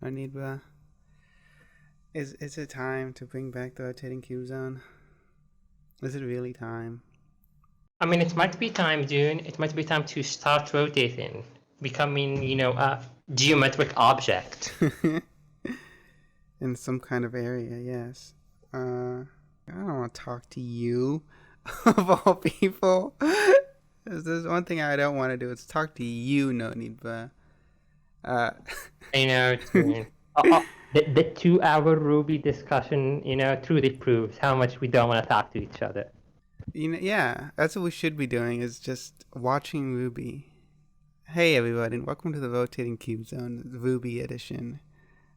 NoNeedBruh. Is it time to bring back the rotating cube zone? Is it really time? I mean, it might be time, Dune. It might be time to start rotating, becoming, a geometric object. In some kind of area, yes. I don't want to talk to you, of all people. There's one thing I don't want to do. It's talk to you, NoNeedBruh. I know, Dune. The 2-hour Ruby discussion, truly proves how much we don't want to talk to each other. Yeah, that's what we should be doing, is just watching Ruby. Hey everybody, and welcome to the Rotating Cube Zone, the Ruby edition,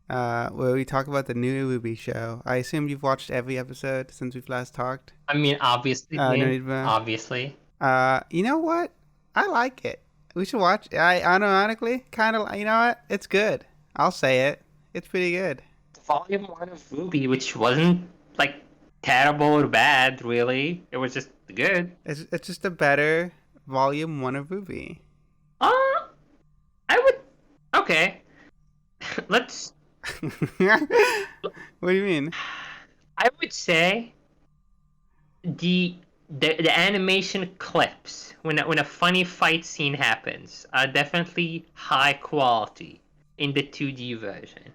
where we talk about the new Ruby show. I assume you've watched every episode since we've last talked. I mean, obviously, Dune, NoNeedBruh. obviously. You know what? I like it. We should watch. I unironically kind of. You know what? It's good. I'll say it. It's pretty good. Volume 1 of Ruby, which wasn't, like, terrible or bad, really. It was just good. It's just a better volume 1 of Ruby. I would... Okay. Let's... What do you mean? I would say the animation clips when a funny fight scene happens are definitely high quality in the 2D version.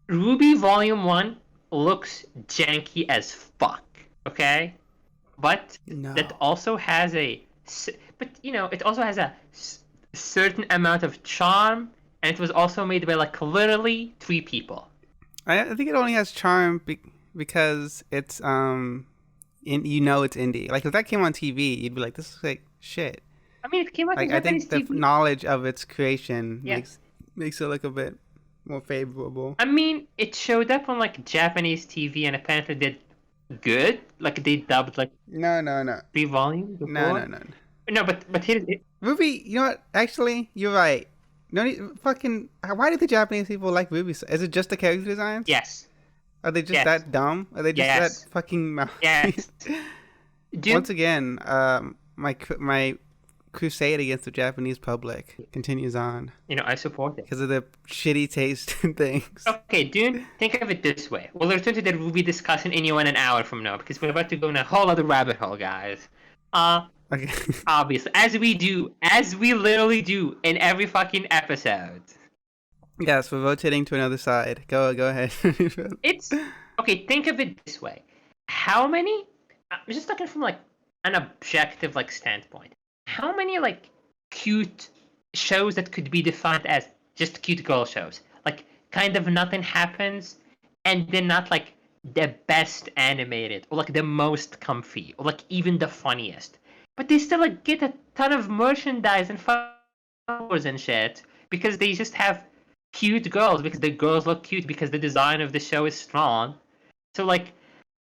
Ruby Volume 1 looks janky as fuck, okay? But No. that also has it also has a certain amount of charm, and it was also made by like literally 3 people. I think it only has charm because it's it's indie. Like if that came on TV, you'd be like, this is like shit. I mean, it came out Like in I think Japanese the TV. knowledge of its creation Yeah. makes it look a bit more favorable. I mean, it showed up on like Japanese TV and apparently did good. Like they dubbed like No. 3 volumes before. No. No, but here's it. Ruby, you know what? Actually, you're right. No need, fucking. Why do the Japanese people like Ruby? Is it just the character designs? Yes. Are they just Yes. that dumb? Are they just Yes. that fucking? Yes. Dude, Once again, my crusade against the Japanese public continues on I support it. because of the shitty taste in things. Okay, Dune, think of it this way. We'll return to the Ruby discussion in an hour from now because we're about to go in a whole other rabbit hole, guys. Okay. Obviously, as we literally do in every fucking episode. Yes, we're rotating to another side. Go ahead. It's okay. Think of it this way: how many? I'm just looking from like an objective like standpoint. How many like cute shows that could be defined as just cute girl shows? Like kind of nothing happens, and they're not like the best animated or like the most comfy or like even the funniest, but they still like get a ton of merchandise and followers and shit because they just have cute girls because the girls look cute because the design of the show is strong. So like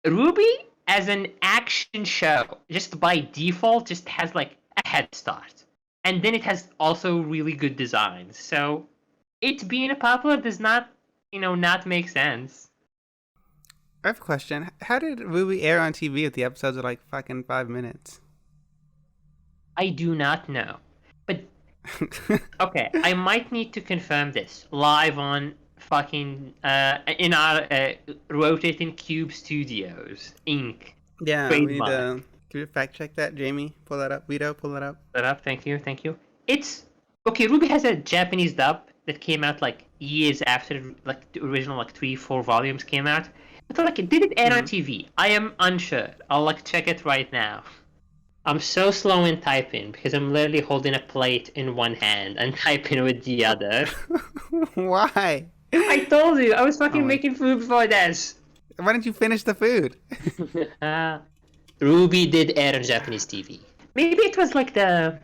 Ruby as an action show just by default just has like a head start. And then it has also really good designs. So it being popular does not, not make sense. I have a question. How did Ruby air on TV if the episodes are like fucking 5 minutes? I do not know. But okay, I might need to confirm this live on fucking in our Rotating Cube Studios Inc. Yeah, we need Trademark. to. Can you fact check that, Jamie? Pull that up. Vito, pull that up. That up. Thank you. It's okay. Ruby has a Japanese dub that came out like years after like the original like 3-4 volumes came out. But like, did it air on TV? I am unsure. I'll like check it right now. I'm so slow in typing because I'm literally holding a plate in one hand and typing with the other. Why? I told you I was fucking Oh my- making food before this. Why didn't you finish the food? Ruby did air on Japanese TV. Maybe it was like the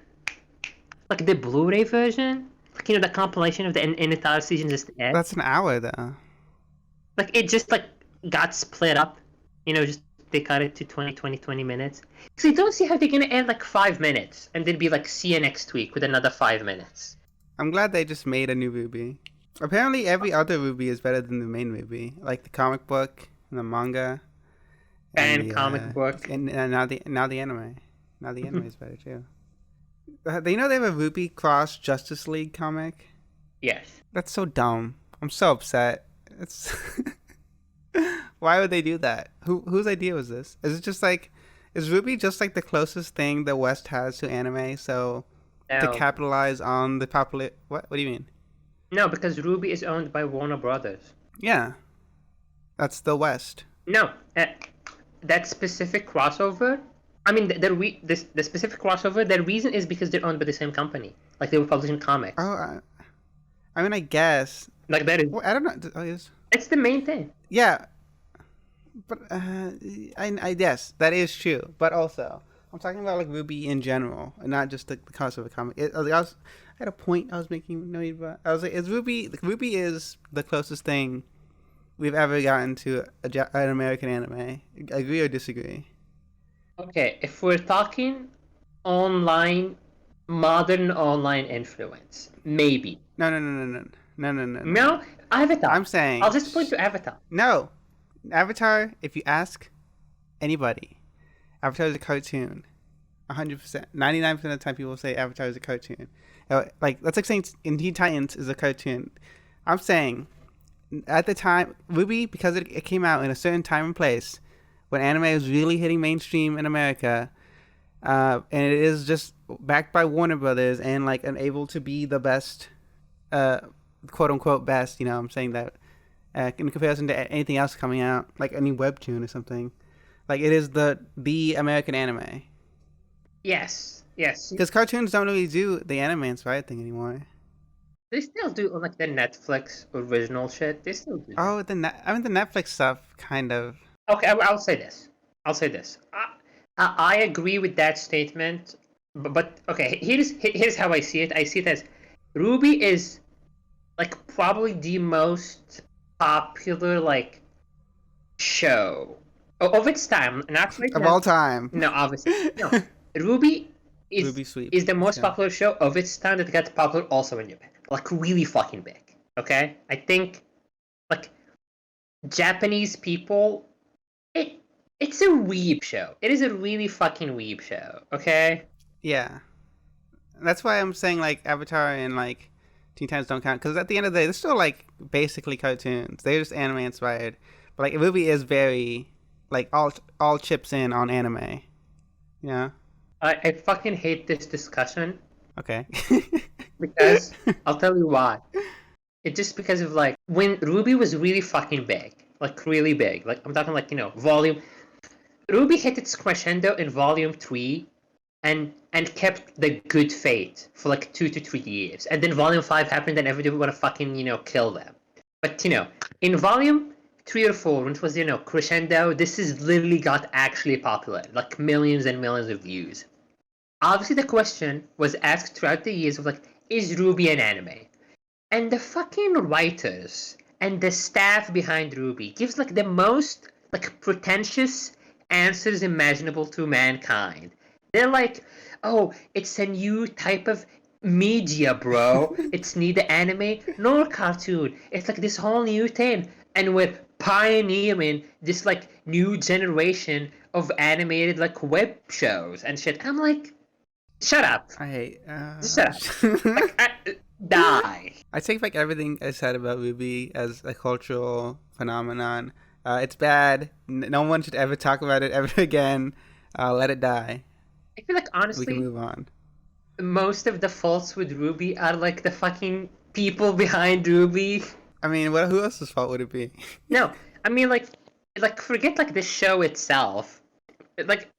Blu-ray version, like the compilation of the entire season just aired. That's an hour though. Like it just like got split up, just they cut it to 20 minutes. Because I don't see how they're gonna air like 5 minutes and then be like, see you next week with another 5 minutes. I'm glad they just made a new Ruby. Apparently, every other Ruby is better than the main Ruby, like the comic book and the manga. And the, comic book. And now the anime. Now the anime is better too. They have a Ruby Cross Justice League comic. Yes. That's so dumb. I'm so upset. It's why would they do that? Whose idea was this? Is it just like is Ruby just like the closest thing the West has to anime? So to No, capitalize on the popular what do you mean? no, because Ruby is owned by Warner Brothers. Yeah, that's the West. No, that specific crossover. I mean, the specific crossover. The reason is because they're owned by the same company. Like they were publishing Oh, comics. I mean, I guess. Like that is. Well, I don't know. Oh, yes. It's the main thing. Yeah, but I guess that is true. But also, I'm talking about like Ruby in general, and not just the cost of a comic. I had a point I was making. No, but I was like, is Ruby? Like, Ruby is the closest thing we've ever gotten to an American anime. Agree or disagree? Okay, if we're talking online, modern online influence, maybe. No, no, no, no, no, no, no, no, no. No, Avatar. I'm saying I'll just point to Avatar. no. Avatar. If you ask anybody, Avatar is a cartoon. 100%. 99% of the time, people say Avatar is a cartoon. Like that's like saying in Teen Titans is a cartoon. I'm saying at the time, Ruby, because it came out in a certain time and place when anime was really hitting mainstream in America, and it is just backed by Warner Brothers and like unable to be the best, quote unquote best. You know, I'm saying that in comparison to anything else coming out, like any webtoon or something. Like it is the American anime. Yes, yes. Because cartoons don't really do the anime inspired thing anymore. They still do like the Netflix original shit. They still do. Oh, I mean the Netflix stuff, kind of. Okay, I'll say this. I'll say this. I agree with that statement, but okay. Here's how I see it. I see it as Ruby is like probably the most popular like show of its time. Not right Of now. all time. No, obviously no. Ruby Ruby Sweep. is the most Yeah. popular show of its time that got popular also in Japan. Like really fucking big. Okay, I think like Japanese people. It's a weeb show. It is a really fucking weeb show. Okay. Yeah. That's why I'm saying like Avatar and like Teen Titans don't count, because at the end of the day, they're still like basically cartoons. They're just anime inspired. But like Ruby is very like all chips in on anime. Yeah. I fucking hate this discussion Okay. because I'll tell you why. It's just because of like when Ruby was really fucking big, like really big. Like I'm talking like volume. Ruby hit its crescendo in Volume 3 and kept the good fate for like 2 to 3 years. And then Volume 5 happened and everybody wanna fucking, kill them. But in Volume 3 or 4, when it was, crescendo, this is literally got actually popular. Like millions and millions of views. Obviously the question was asked throughout the years of like, is Ruby an anime? And the fucking writers and the staff behind Ruby gives like the most like pretentious answers imaginable to mankind. They're like, oh, it's a new type of media, bro. It's neither anime nor cartoon. It's like this whole new thing. And we're pioneering this like new generation of animated like web shows and shit. I'm like, shut up. I hate. Shut up. Like, die. I take back everything I said about Ruby as a cultural phenomenon. It's bad. No one should ever talk about it ever again. Let it die. I feel like honestly, We can move on. most of the faults with Ruby are like the fucking people behind Ruby. I mean, who else's fault would it be? No, I mean like forget like the show itself. Like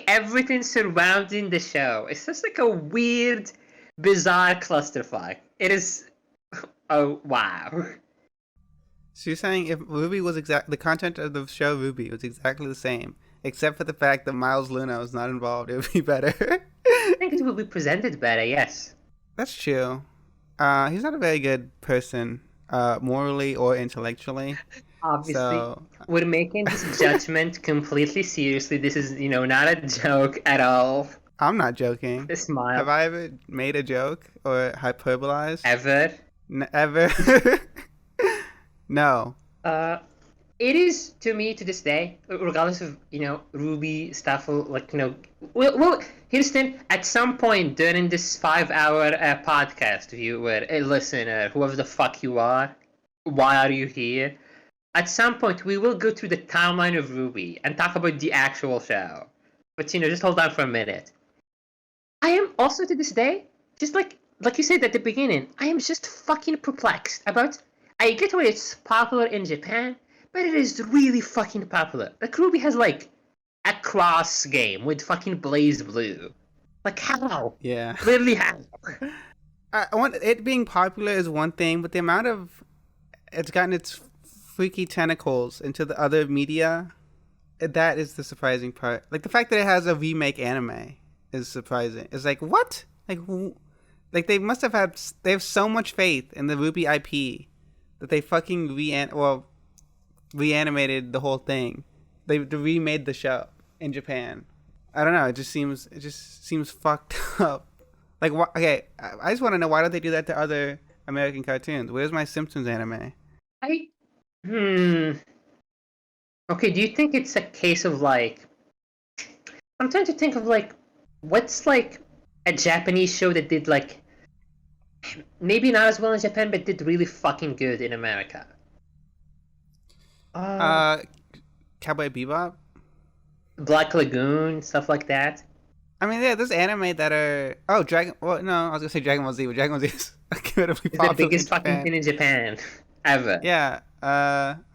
everything surrounding the show. It's just like a weird, bizarre clusterfuck. It is. Oh wow. So you're saying if Ruby was the content of the show Ruby was exactly the same, except for the fact that Miles Luna was not involved, it would be better. I think it will be presented better. Yes. That's true. He's not a very good person, morally or intellectually. Obviously, So we're making this judgment completely seriously. This is, not a joke at all. I'm not joking. The smile. Have I ever made a joke or hyperbolized? Ever. Ever? No. It is to me to this day, regardless of Ruby stuff, like well, here's the thing. At some point during this 5-hour podcast, viewer, a listener, whoever the fuck you are, why are you here? At some point, we will go through the timeline of RWBY and talk about the actual show. But just hold on for a minute. I am also to this day, just like you said at the beginning, I am just fucking perplexed about. I get why it's popular in Japan, but it is really fucking popular. Like RWBY has like a cross game with fucking Blaze Blue. Like how? Yeah. Literally how? I want it being popular is one thing, but the amount of it's gotten its freaky tentacles into the other media, that is the surprising part. Like the fact that it has a remake anime is surprising. It's like what? Like they must have had. They have so much faith in the RWBY IP that they fucking reanimated the whole thing. They remade the show in Japan. I don't know. It just seems fucked up. Like, okay, I just want to know, why don't they do that to other American cartoons? Where's my Simpsons anime? Okay, do you think it's a case of like... I'm trying to think of like, what's like a Japanese show that did like, maybe not as well in Japan, but did really fucking good in America? Cowboy Bebop? Black Lagoon, stuff like that. I mean, yeah, there's anime that are... Oh, Dragon... Well, no, I was going to say Dragon Ball Z, but Dragon Ball Z is incredibly popular. It's the biggest fucking thing in Japan, ever. Yeah,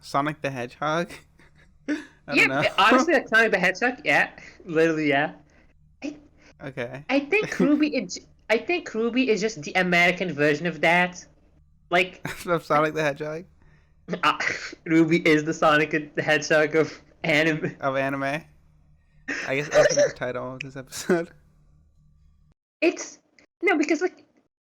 Sonic the Hedgehog. I don't know. Honestly, like Sonic the Hedgehog, yeah. Literally, yeah. Okay. I think RWBY is just the American version of that. Like... Of Sonic the Hedgehog? RWBY is the Sonic the Hedgehog of anime. Of anime? I guess that's the title of this episode. It's no, because like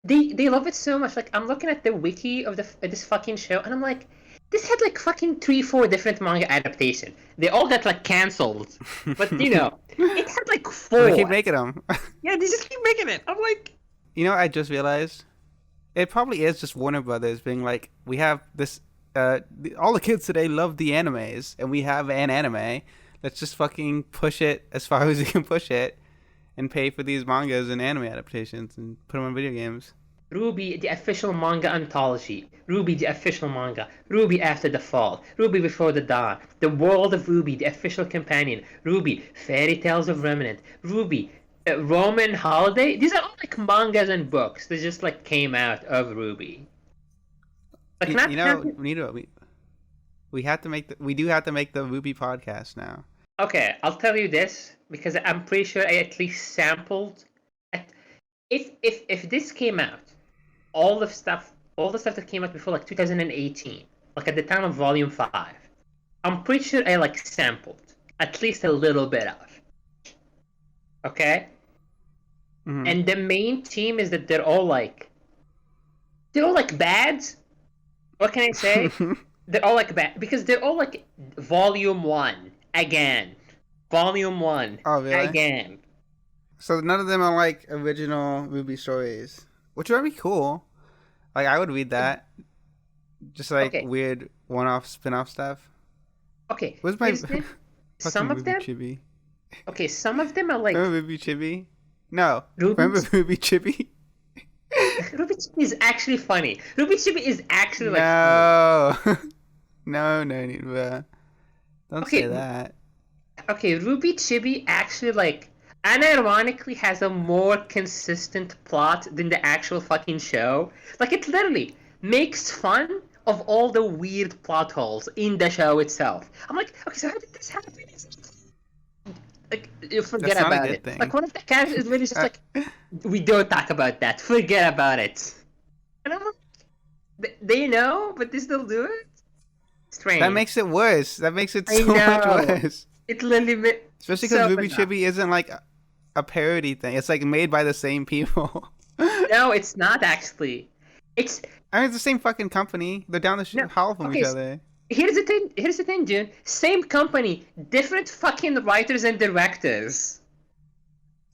they love it so much. Like I'm looking at the wiki of this fucking show, and I'm like, this had like fucking 3-4 different manga adaptation. They all got like cancelled, but it had like 4. They keep making them. Yeah, they just keep making it. I'm like, I just realized it probably is just Warner Brothers being like, we have this. All the kids today love the animes, and we have an anime. Let's just fucking push it as far as we can push it and pay for these mangas and anime adaptations and put them on video games. RWBY, the official manga anthology. RWBY, the official manga. RWBY After the Fall. RWBY Before the Dawn. The World of RWBY, the official companion. RWBY, Fairy Tales of Remnant. RWBY, Roman Holiday. These are all like mangas and books that just like came out of RWBY. Like we have to make we do have to make the RWBY podcast now. Okay, I'll tell you this because I'm pretty sure I at least sampled. If this came out, all the stuff that came out before like 2018, like at the time of Volume 5, I'm pretty sure I like sampled at least a little bit of. Okay. Mm-hmm. And the main theme is that they're all like bad. What can I say? They're all like bad because they're all like Volume 1 again. Volume 1 again. So none of them are like original RWBY stories, which would be cool. Like I would read that. Just like weird one-off spin-off stuff. Okay. What's my some of them? Chibi? Okay, some of them are like... Remember RWBY Chibi? No. Remember RWBY Chibi? RWBY Chibi is actually funny. RWBY Chibi is actually like funny. No, NoNeedBruh. Don't say that. Okay, RWBY Chibi actually like unironically has a more consistent plot than the actual fucking show. Like it literally makes fun of all the weird plot holes in the show itself. I'm like, okay, so how did this happen? Like, you forget about it. Thing. Like one of the characters is literally just like, we don't talk about that. Forget about it. And I'm like, they know, but they still do it. Strange. That makes it worse. That makes it so much worse. It literally, especially because RWBY Chibi isn't like a parody thing. It's like made by the same people. No, it's not actually. It's the same fucking company. They're down the hall from each other. Here's the thing, June. Same company, different fucking writers and directors.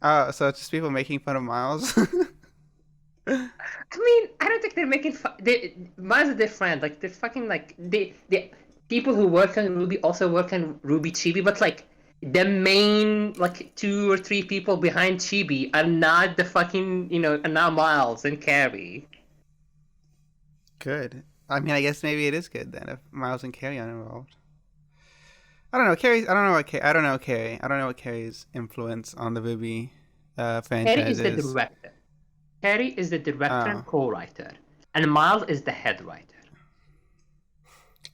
So it's just people making fun of Miles. I mean, I don't think they're making fun. Miles is their friend. Like they're fucking like the people who work on RWBY also work on RWBY Chibi, but like the main like 2 or 3 people behind Chibi are not the fucking are not Miles and Carrie. Good. I mean, I guess maybe it is good then if Miles and Carrie are involved. I don't know. Carrie. I don't know what. I don't know Carrie. I don't know what Carrie's influence on the Ruby Harry franchise is the is. director. Harry is the director and Oh, co-writer, and Miles is the head writer.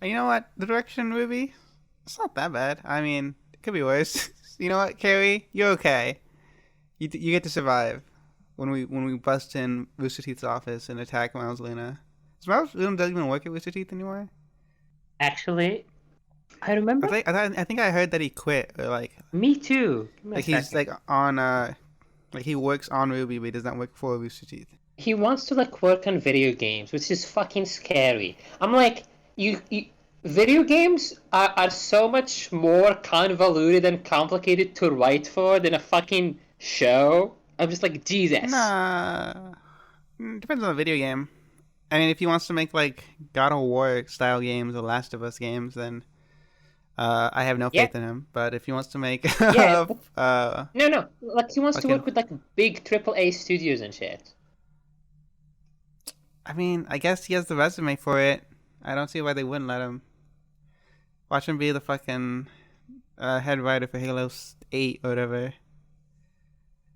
you know what? The direction Ruby, it's not that bad. I mean, it could be worse. You know what, Carrie? You're okay. You get to survive when we bust in Rooster Teeth's office and attack Miles Luna. Does Miles Luna doesn't even work at Rooster Teeth anymore? Actually, I remember. I think I heard that he quit or Me too. Give me a like he's second. like on like he works on Ruby but he does not work for Rooster Teeth. He wants to like work on video games, which is fucking scary. I'm like, you video games are so much more convoluted and complicated to write for than a fucking show. I'm just like, Jesus. Nah, depends on the video game. I mean, if he wants to make like God of War style games or Last of Us games, then I have no Yeah, faith in him. But if he wants to make yeah. No. Like he wants to fucking, work with like big AAA studios and shit. I mean, I guess he has the resume for it. I don't see why they wouldn't let him. Watch him be the fucking head writer for Halo 8 or whatever.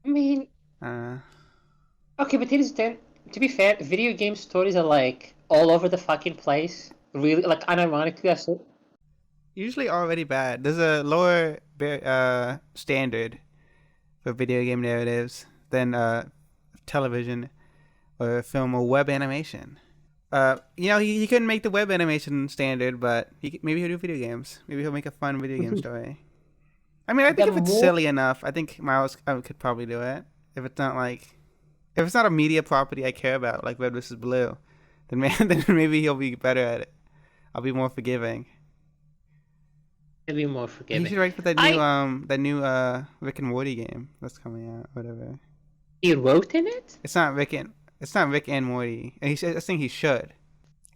I mean, Uh, okay, but here's the thing. To be fair, video game stories are like all over the fucking place. Really, like unironically, I so Usually already bad. There's a lower standard for video game narratives than television or film or web animation. He couldn't make the web animation standard, but maybe he'll do video games. Maybe he'll make a fun video game story. I mean, I think the if it's more silly enough, I think Miles could probably do it. If it's not if it's not a media property I care about, like Red vs. Blue, then then maybe he'll be better at it. I'll be more forgiving. to be more He forgiving. should write for I that new Rick and Morty game that's coming out, whatever. He wrote in it. It's not Rick and Morty. And I think he should.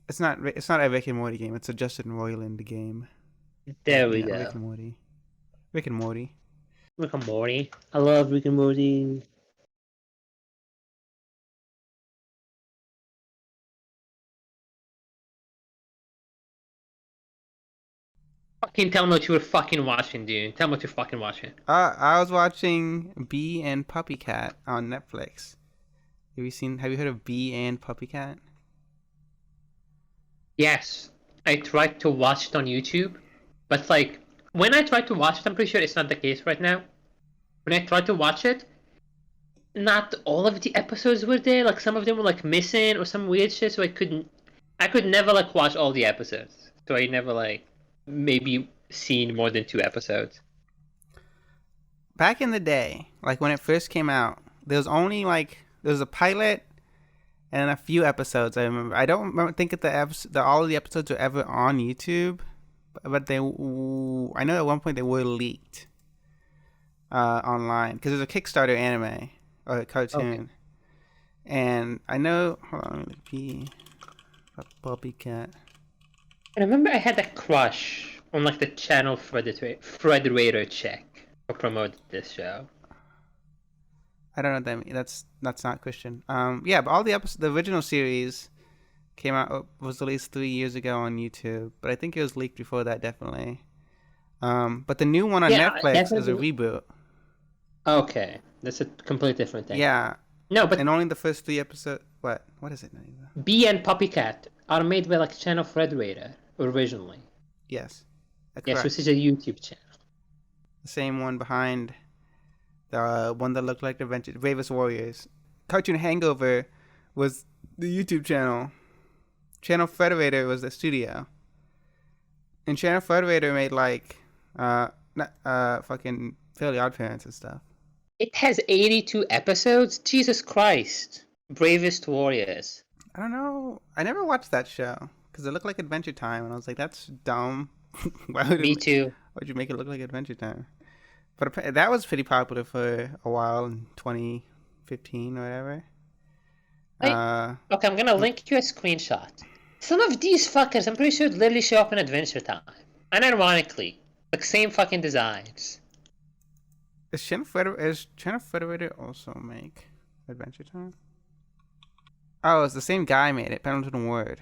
It's not a Rick and Morty game. It's a Justin Roiland game. There But we yeah, go. Rick and Morty. Rick and Morty. I love Rick and Morty. Fucking tell me what you were fucking watching, dude. Tell me what you're fucking watching. I was watching Bee and Puppy Cat on Netflix. Have you heard of Bee and Puppy Cat? Yes, I tried to watch it on YouTube, but like when I tried to watch it, I'm pretty sure it's not the case right now. When I tried to watch it, not all of the episodes were there. Like some of them were like missing or some weird shit, so I could never like watch all the episodes. So I never like maybe seen more than 2 episodes. Back in the day, like when it first came out, there was a pilot and a few episodes. I remember. I don't remember think that all of the episodes were ever on YouTube, but I know at one point they were leaked online because there's a Kickstarter anime or a cartoon, Okay. and I know. Hold on, let me Bee, Puppy Cat. I remember I had a crush on like the channel Frederator chick who promoted this show. I don't know what that means. That's not Christian. Yeah, but all the episodes, the original series came out was released 3 years ago on YouTube, but I think it was leaked before that, definitely. But the new one on Yeah, Netflix is a definitely. reboot. Okay, that's a completely different thing. Yeah, No, but and only the first 3 episodes. What is it? Bee and Puppycat are made by like Channel Frederator originally. Yes, Yes, correct. which is a YouTube channel. The same one behind the one that looked like Adventure Bravest Warriors. Cartoon Hangover was the YouTube channel. Channel Federator was the studio. And Channel Federator made fucking Fairly Odd Parents and stuff. It has 82 episodes. Jesus Christ. Bravest Warriors. I don't know. I never watched that show because it looked like Adventure Time, and I was like, "That's dumb. Me too. Why'd you make it look like Adventure Time?" But that was pretty popular for a while in 2015 or whatever. Okay, I'm gonna link you a screenshot. Some of these fuckers, I'm pretty sure, literally show up in Adventure Time. Unironically. Like, same fucking designs. Is Channel Federator also make Adventure Time? Oh, it's the same guy made it. Pendleton Ward.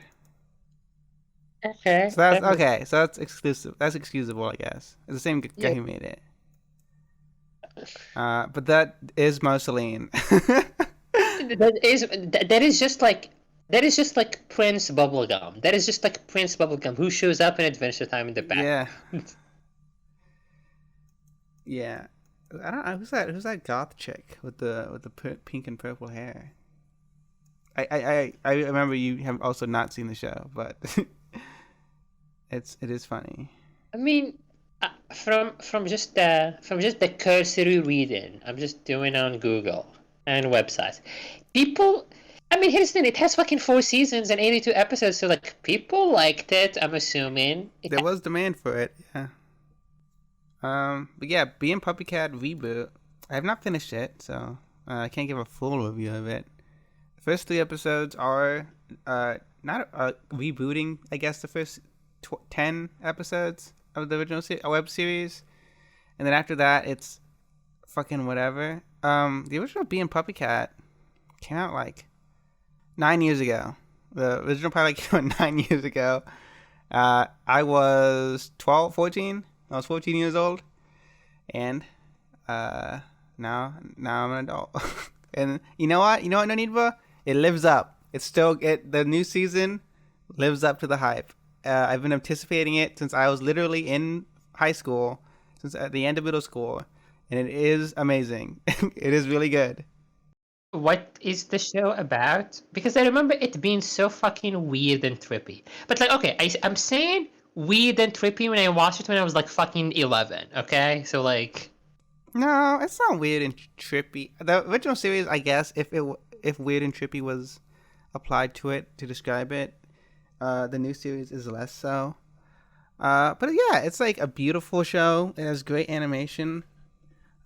Okay. So that's okay. So that's exclusive. That's excusable, I guess. It's the same guy Yeah. who made it. But that is Mussolini. That is just like Prince Bubblegum. That is just like Prince Bubblegum who shows up in Adventure Time in the Yeah, background. yeah. I don't know who's that. Who's that goth chick with the pink and purple hair? I remember you have also not seen the show, but it is funny. I mean, from just the cursory reading, I'm just doing on Google and websites. People, I mean, here's the thing: it has fucking 4 seasons and 82 episodes, so like people liked it. I'm assuming There was demand for it. Yeah. But yeah, being Puppy Cat reboot. I have not finished it, so I can't give a full review of it. The first 3 episodes are not rebooting. I guess the first 10 episodes of the original web series, and then after that, it's fucking whatever. The original Being Puppy Cat came out like 9 years ago. The original pilot came out 9 years ago. I was 12, 14. I was 14 years old, and now I'm an adult. And you know what? You know what, NoNeedBruh? It lives up. It's still the new season lives up to the hype. I've been anticipating it since I was literally in high school, since at the end of middle school, and it is amazing. It is really good. what is the show about? Because I remember it being so fucking weird and trippy. But like, okay, I'm saying weird and trippy when I watched it when I was like fucking 11. Okay, so like, No, it's not weird and trippy. The original series, I guess, if weird and trippy was applied to it to describe it, the new series is less so. But yeah, it's like a beautiful show. It has great animation.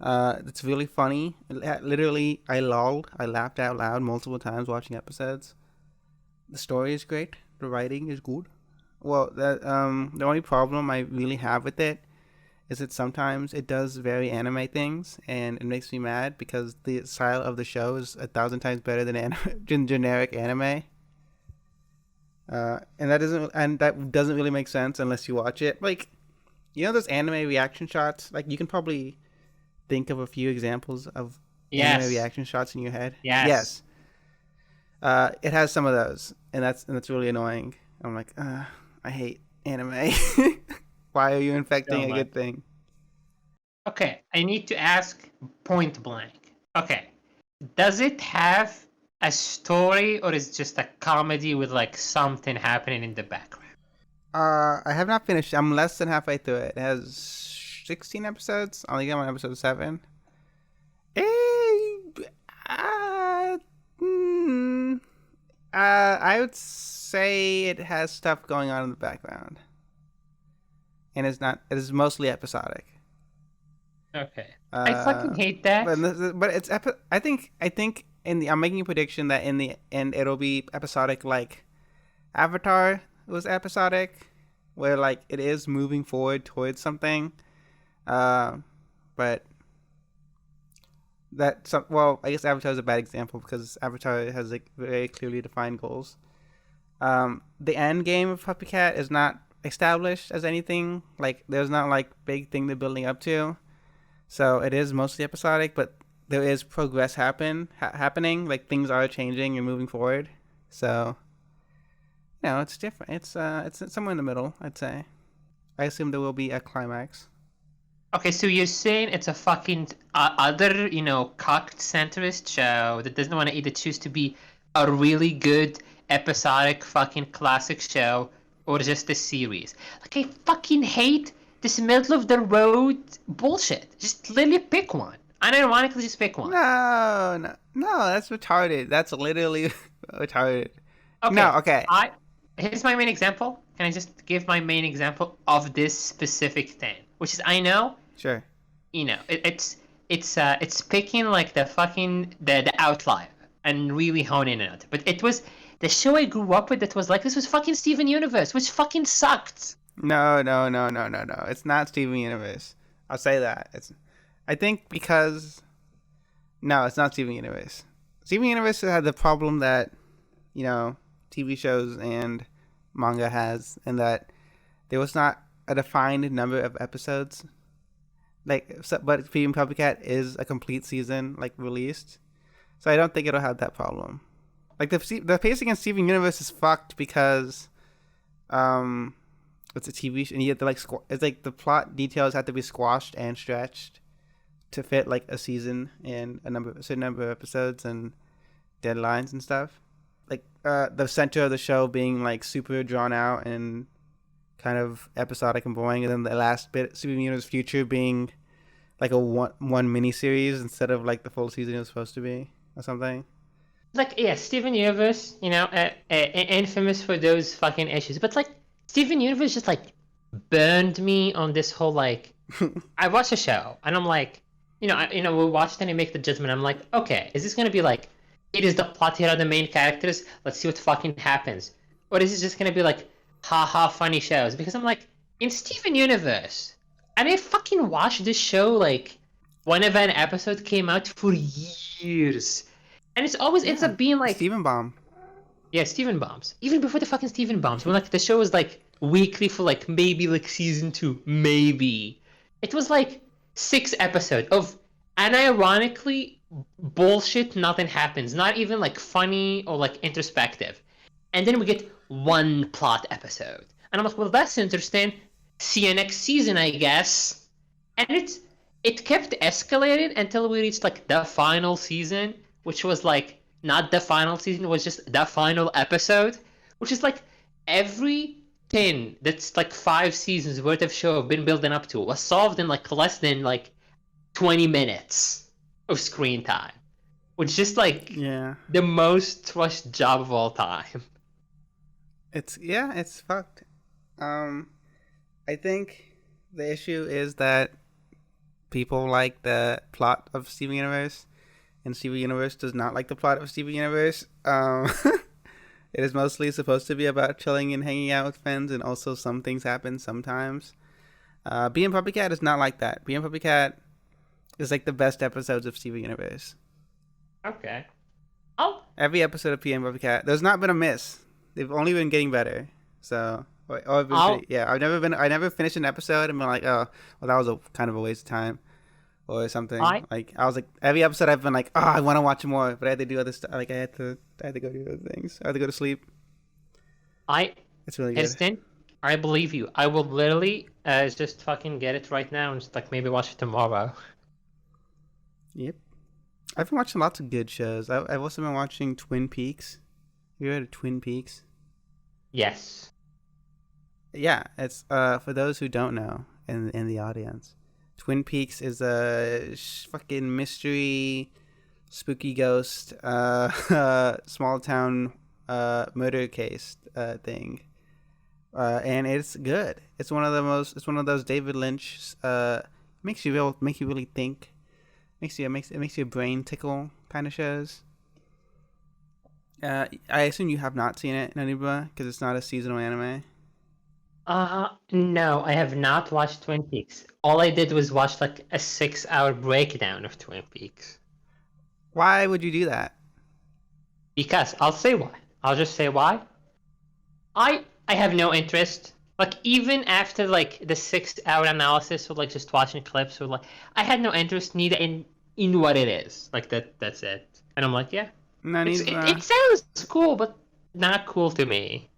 It's really funny. Literally, I lolled. I laughed out loud multiple times watching episodes. The story is great. The writing is good. Well, the only problem I really have with it is that sometimes it does very anime things, and it makes me mad because the style of the show is 1,000 times better than generic anime. And that doesn't really make sense unless you watch it. Like, you know those anime reaction shots? Like, you can probably think of a few examples of anime yes, reaction shots in your head. yes. Yes. It has some of those, and that's really annoying. I'm like, I hate anime. Why are you So infecting a much. good thing? Okay, I need to ask point blank. Okay, does it have a story or is it just a comedy with like something happening in the background? I have not finished. I'm less than halfway through it. It has 16 episodes. I only got on episode 7. Eh, uh, mm, I would say it has stuff going on in the background, and it's not. It is mostly episodic. Okay. I fucking Uh, hate that. but it's I think in the I'm making a prediction that in the end it'll be episodic like Avatar was episodic, where like it is moving forward towards something. Uh, but well, I guess Avatar is a bad example because Avatar has like very clearly defined goals. The end game of Puppy Cat is not established as anything. Like there's not like big thing they're building up to. So it is mostly episodic, but there is progress happening. Like things are changing and moving forward. So it's different. It's somewhere in the middle, I'd say. I assume there will be a climax. Okay, so you're saying it's a fucking other, cocked centrist show that doesn't want to either choose to be a really good episodic fucking classic show or just a series. Like, I fucking hate this middle of the road bullshit. Just literally pick one. Unironically, just pick one. No, no, no. That's retarded. That's literally retarded. No, Okay, okay, I here's my main example. Can I just give my main example of this specific thing? Which is, I know sure. it's picking like the outlier and really honing it. But it was the show I grew up with that was like this was fucking Steven Universe, which fucking sucked. No, no, no, no, no, no. It's not Steven Universe. I'll say that. I think because no, it's not Steven Universe. Steven Universe had the problem that TV shows and manga has, in that there was not a defined number of episodes. Like, so, but Freedom Copycat is a complete season like released, so I don't think it'll have that problem. Like the pacing in Steven Universe is fucked because, it's a TV show, and you have to like it's like the plot details have to be squashed and stretched to fit like a season and a certain number of episodes and deadlines and stuff. Like the center of the show being like super drawn out and kind of episodic and boring, and then the last bit, Steven Universe Future, being like a one mini series instead of like the full season it was supposed to be or something. Like, yeah, Steven Universe, infamous for those fucking issues. But like, Steven Universe just like burned me on this whole like. I watched a show and I'm like, we watched and I make the judgment. I'm like, okay, is this gonna be like, it is the plot here are the main characters? Let's see what fucking happens. Or is it just gonna be like, haha, funny shows? Because I'm like, in Steven Universe, and I fucking watched this show like whenever an episode came out for years. And it's always ends up being like Steven Bomb. Yeah, Steven Bombs. Even before the fucking Steven Bombs, when like the show was like weekly for like maybe like season 2, maybe. It was like 6 episodes of unironically bullshit. Nothing happens. Not even like funny or like introspective. And then we get one plot episode, and I'm like, well, that's interesting. See you next season, I guess. And it kept escalating until we reached like the final season, which was like not the final season, it was just the final episode, which is like everything that's like 5 seasons worth of show have been building up to was solved in like less than like 20 minutes of screen time, which is just like the most rushed job of all time. It's fucked. I think the issue is that people like the plot of Steven Universe, and Steven Universe does not like the plot of Steven Universe. It is mostly supposed to be about chilling and hanging out with friends, and also some things happen sometimes. BM Puppycat is not like that. BM Puppycat is like the best episodes of Steven Universe. Okay. Every episode of PM Puppycat, there's not been a miss. They've only been getting better. So, I never finished an episode and been like, oh, well, that was a kind of a waste of time, or something. I was like, every episode I've been like, oh, I want to watch more, but I had to do other stuff. Like I had to go do other things. I had to go to sleep. It's really good. I believe you. I will literally just fucking get it right now and just like maybe watch it tomorrow. Yep. I've been watching lots of good shows. I've also been watching Twin Peaks. Have you heard of Twin Peaks? Yes. Yeah, it's for those who don't know in the audience. Twin Peaks is a fucking mystery, spooky ghost, small town murder case thing, and it's good. It's one of those David Lynch makes you really think, it makes your brain tickle kind of shows. I assume you have not seen it, NoNeedBruh, because it's not a seasonal anime. No, I have not watched Twin Peaks. All I did was watch like a 6-hour breakdown of Twin Peaks. Why would you do that? Because I'll say why. I'll just say why. I have no interest. Like even after like the 6-hour analysis or like just watching clips or like I had no interest neither in what it is. Like that's it. And I'm like, yeah. It sounds cool, but not cool to me.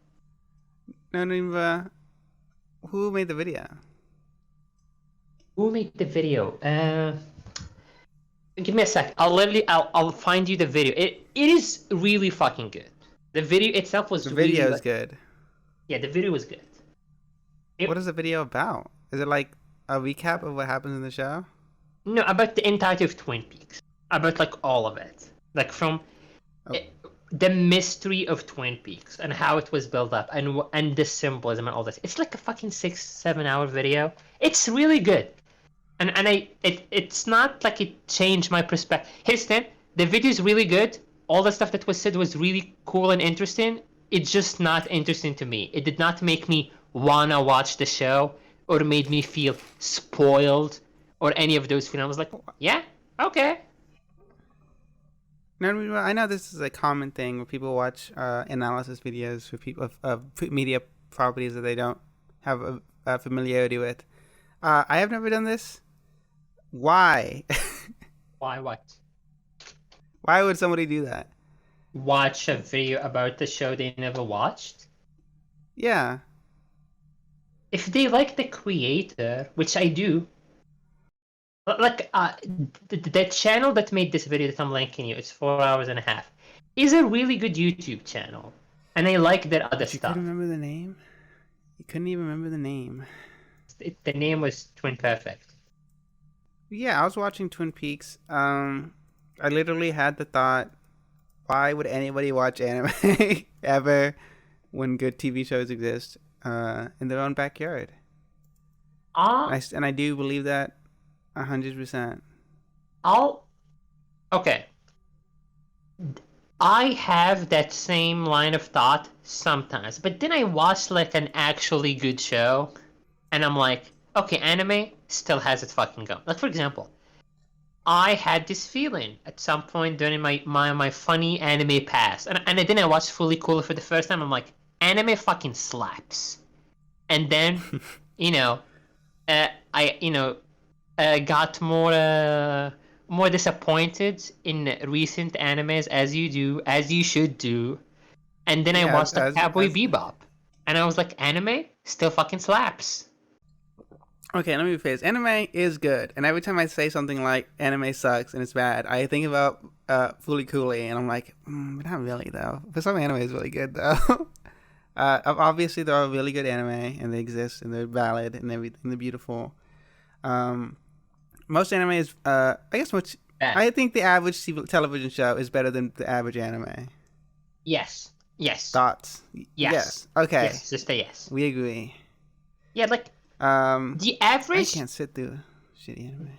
NoNeedBruh, who made the video? Who made the video? Give me a sec. I'll find you the video. It is really fucking good. The video itself was. The video is good. Yeah, the video was good. What is the video about? Is it like a recap of what happens in the show? No, about the entirety of Twin Peaks. About like all of it, like from the mystery of Twin Peaks and how it was built up and the symbolism and all this. It's like a fucking 6-7 hour video. It's really good. And it's not like it changed my perspective. Here's the thing, the video is really good. All the stuff that was said was really cool and interesting. It's just not interesting to me. It did not make me wanna watch the show or made me feel spoiled or any of those feelings. I was like, yeah, okay. No, I know this is a common thing where people watch analysis videos for people of media properties that they don't have a familiarity with. I have never done this. Why? Why what? Why would somebody do that? Watch a video about the show they never watched? Yeah. If they like the creator, which I do, like the channel that made this video that I'm linking you, it's 4 hours and a half, is a really good YouTube channel, and I like their other But you stuff. couldn't remember the name? You couldn't even remember the name. The name was Twin Perfect. Yeah, I was watching Twin Peaks. I literally had the thought, why would anybody watch anime ever when good TV shows exist in their own backyard? And I do believe that 100%. Okay. I have that same line of thought sometimes, but then I watch like an actually good show, and I'm like, okay, anime still has its fucking going. Like, for example, I had this feeling at some point during my funny anime past, and then I watched Fully Cool for the first time. I'm like, anime fucking slaps. And then, I got more disappointed in recent animes, as you should do. And then I watched Cowboy Bebop, and I was like, anime still fucking slaps. Okay, let me rephrase. Anime is good, and every time I say something like anime sucks and it's bad, I think about Fully Cooley, and I'm like, not really though. But some anime is really good though. Obviously, there are really good anime, and they exist, and they're valid, and everything. They're beautiful. Most anime is, I think the average television show is better than the average anime. Yes. Thoughts? Yes. Okay. Yes, just a yes. We agree. Yeah, like, the average... I can't sit through shitty anime.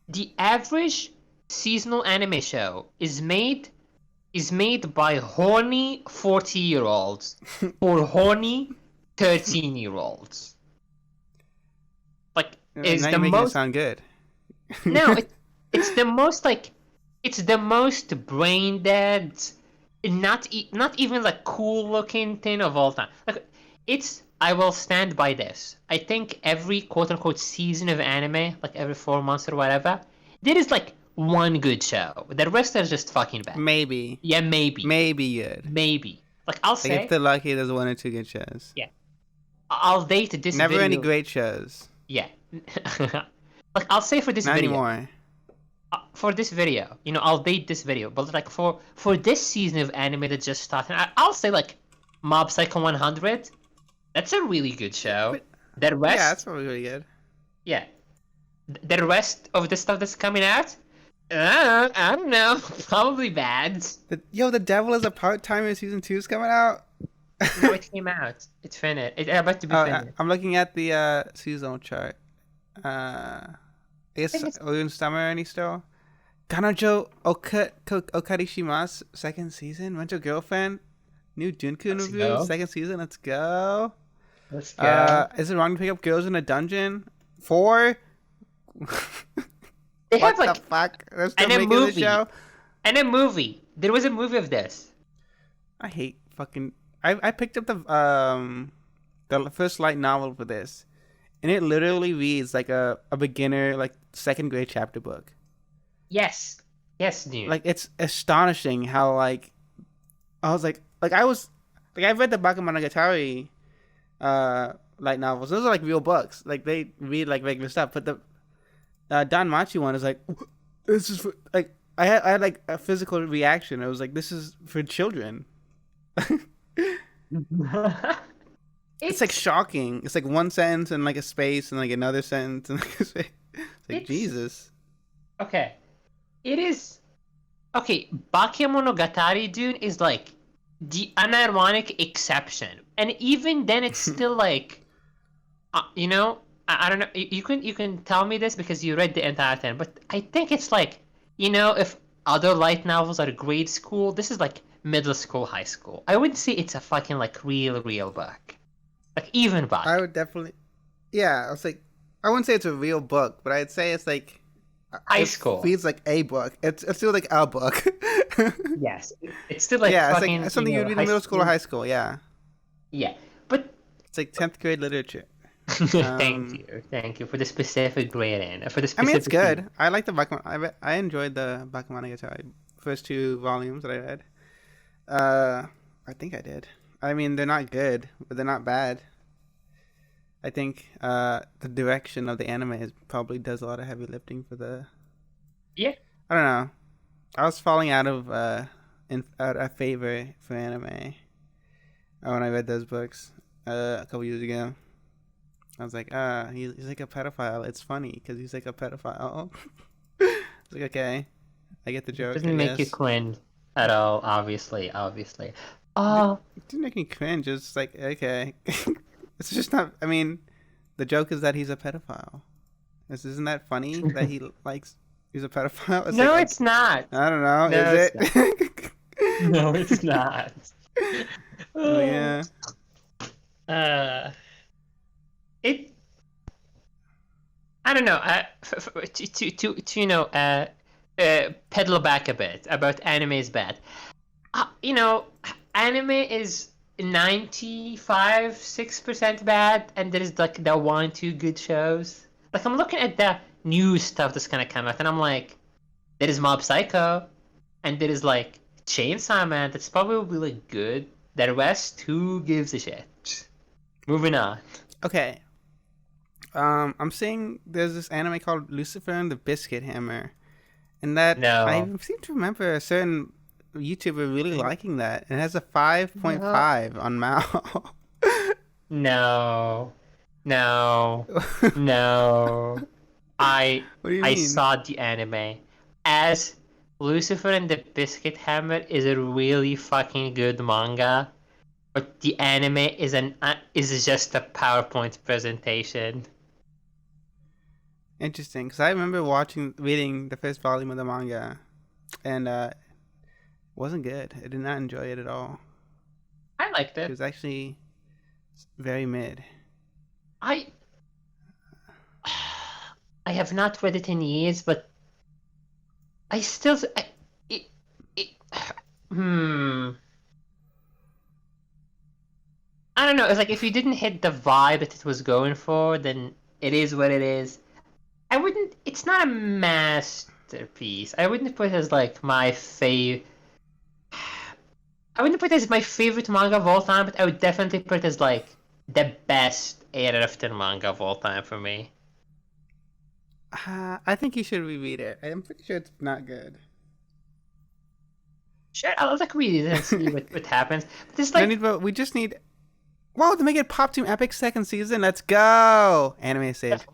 The average seasonal anime show is made by horny 40-year-olds or horny 13-year-olds. Like, is now the you're making most... it sound good. No, it's the most, like... It's the most brain dead, not even, like, cool-looking thing of all time. Like, I will stand by this. I think every quote-unquote season of anime, like every 4 months or whatever, there is, like, one good show. The rest are just fucking bad. Maybe. Yeah, maybe. Maybe good. Maybe. Like, I'll say... if they're lucky, there's 1 or 2 good shows. Yeah. I'll date this Never video... any great shows. Yeah. Like, I'll say for this Not video... anymore. For this video, I'll date this video, but like for this season of anime that just started, I'll say like Mob Psycho 100. That's a really good show. The rest, yeah, that's probably really good. Yeah, the rest of the stuff that's coming out, I don't know, probably bad. The Devil is a Part-Timer season 2 is coming out. No, it came out. It's finished. It's about to be finished. I'm looking at the seasonal chart. I guess we're in summer any still. Kanojo Okarishimasu second season. Rental Girlfriend. New Dunekun review. Second season. Let's go. Let's go. Is it wrong to pick up girls in a dungeon? 4? They have what like the fuck? They're still and a making movie. the show? And a movie. There was a movie of this. I hate fucking. I picked up the first light novel for this, and it literally reads like a beginner, like 2nd grade chapter book. Yes, dude. Like, it's astonishing how, like, I was like I've read the Bakemonogatari light novels. Those are like real books. Like, they read like regular stuff. But the Danmachi one is like, this is for, like, I had like a physical reaction. I was like, this is for children. It's like shocking. It's like one sentence and like a space and like another sentence and like a space. It's like, Jesus. Okay. It is... Okay, Bakemonogatari, dude, is like the unironic exception. And even then, it's still like... I don't know. You can tell me this because you read the entire thing. But I think it's like, if other light novels are grade school, this is like middle school, high school. I wouldn't say it's a fucking like real book. Like, even book. I would definitely... Yeah, I was like... I wouldn't say it's a real book, but I'd say it's like... High it school. feels like a book. It's still like a book. Yes, it's still like Yeah, it's like fucking something you would read in high middle school or school. high school. Yeah, Yeah, but it's like 10th grade literature. thank you for the specific grading, for the I mean, it's specific feedback. good. I like the I enjoyed the Bakemonogatari first two volumes that I read. Uh, I think I did. I mean, they're not good, but they're not bad. I think the direction of the anime probably does a lot of heavy lifting for the. Yeah, I don't know. I was falling out of out of favor for anime when I read those books a couple years ago. I was like, he's like a pedophile. It's funny because he's like a pedophile. It's like, okay, I get the it joke, I doesn't make you guess. cringe at all. Obviously. It Oh didn't make me cringe. It's like, okay, it's just not. I mean, the joke is that he's a pedophile. Isn't that funny that he likes? He's a pedophile. It's like no, it's not. I don't know. Is No, it's not. it? No, it's not. Oh yeah. Uh, it. I don't know. Pedal back a bit about anime is bad. You know, anime is 95-6% bad, and there is like the one, two good shows. Like I'm looking at the new stuff that's gonna come out, and I'm like, there is Mob Psycho, and there is like Chainsaw Man. That's probably like good. The rest, who gives a shit? Moving on. Okay. I'm seeing there's this anime called Lucifer and the Biscuit Hammer, and that I No. seem to remember a certain YouTuber really liking that. It has a 5.5 on Mao. No. No. No. I What do you I mean? saw the anime. As Lucifer and the Biscuit Hammer is a really fucking good manga, but the anime is just a PowerPoint presentation. Interesting, because I remember reading the first volume of the manga, and wasn't good. I did not enjoy it at all. I liked It it. was actually very mid. I I have not read it in years, but I still it, it hmm I don't know. It's like if you didn't hit the vibe that it was going for, then it is what it is. I wouldn't. It's not a masterpiece. I wouldn't put it as like my fav. I wouldn't put it as my favorite manga of all time, but I would definitely put it as like the best 8 out of 10 manga of all time for me. I think you should reread it. I'm pretty sure it's not good. Sure, I'll like read it and see what happens. But it's No like need, but we just need. Whoa, to make it Pop Team Epic second season. Let's go! Anime saved.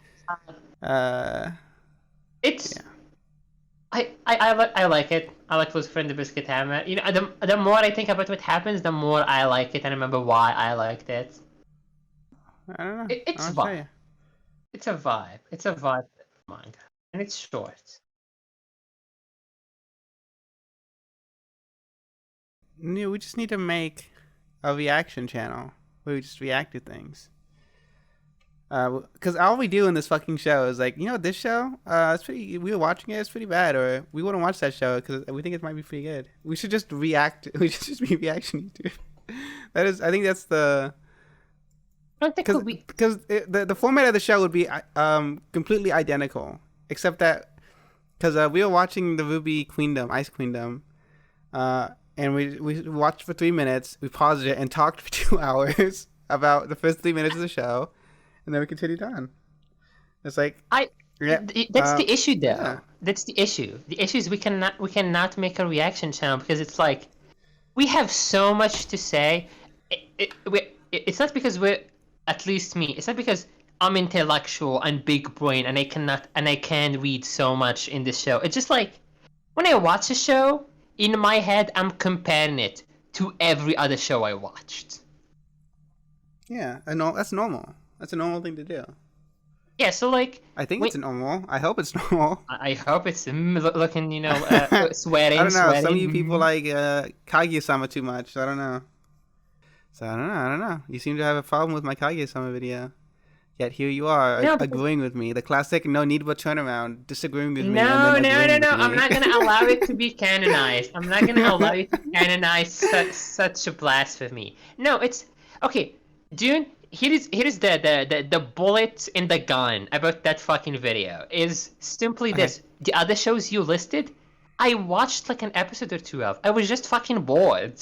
Uh, it's yeah. I like it. I like Lucifer and the Biscuit Hammer. You know, the more I think about what happens, the more I like it and remember why I liked it. I don't know. It's I'll a tell vibe. you. It's a vibe. It's a vibe manga, and it's short. Yeah, we just need to make a reaction channel where we just react to things. Because all we do in this fucking show is like, this show, it's pretty. We were watching it, it's pretty bad, or we wouldn't watch that show because we think it might be pretty good. We should just react. We should just be reaction YouTube. That is, I think that's the I don't think because the format of the show would be completely identical, except that because we were watching the Ruby Queendom, Ice Queendom, and we watched for 3 minutes, we paused it and talked for 2 hours about the first 3 minutes of the show, and then we continued on. It's like yeah, That's the issue though. yeah, That's the issue. The issue is we cannot make a reaction channel because it's like we have so much to say. It's not because we're, at least me. It's not because I'm intellectual and big brain and I can read so much in this show. It's just like when I watch a show in my head, I'm comparing it to every other show I watched. yeah. I know that's normal. That's a normal thing to do. Yeah, so like I think when, it's normal. I hope it's normal. I hope it's looking, I sweating, don't know. Some of sweating. you people like Kaguya-sama too much. I don't know. So I don't know. You seem to have a problem with my Kaguya-sama video. Yet here you are No, agreeing with me. The classic NoNeedBruh turnaround, disagreeing with me, no, and then agreeing with I'm me. not gonna allow it to be canonized. I'm not gonna allow you to canonize such a blasphemy. No, it's okay. Dune. Here's the bullet in the gun about that fucking video is simply Okay. this. The other shows you listed, I watched like an episode or two of. I was just fucking bored.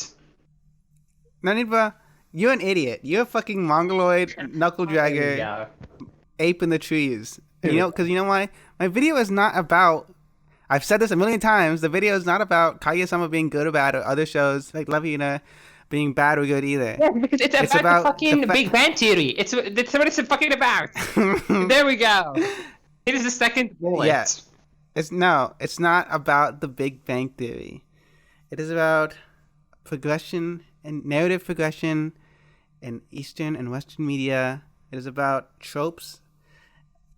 NoNeedBruh, you're an idiot. You're a fucking mongoloid, knuckle There you dragger, go. ape in the trees. Because you know why? My video is not about. I've said this a million times. The video is not about Kaguya-sama being good or bad, or other shows like Love Hina being bad or good either. Yeah, because it's about the fucking Big Bang Theory. That's what it's fucking about. There we go. It is the second bullet. Yeah. It's not about the Big Bang Theory. It is about progression and narrative progression in Eastern and Western media. It is about tropes.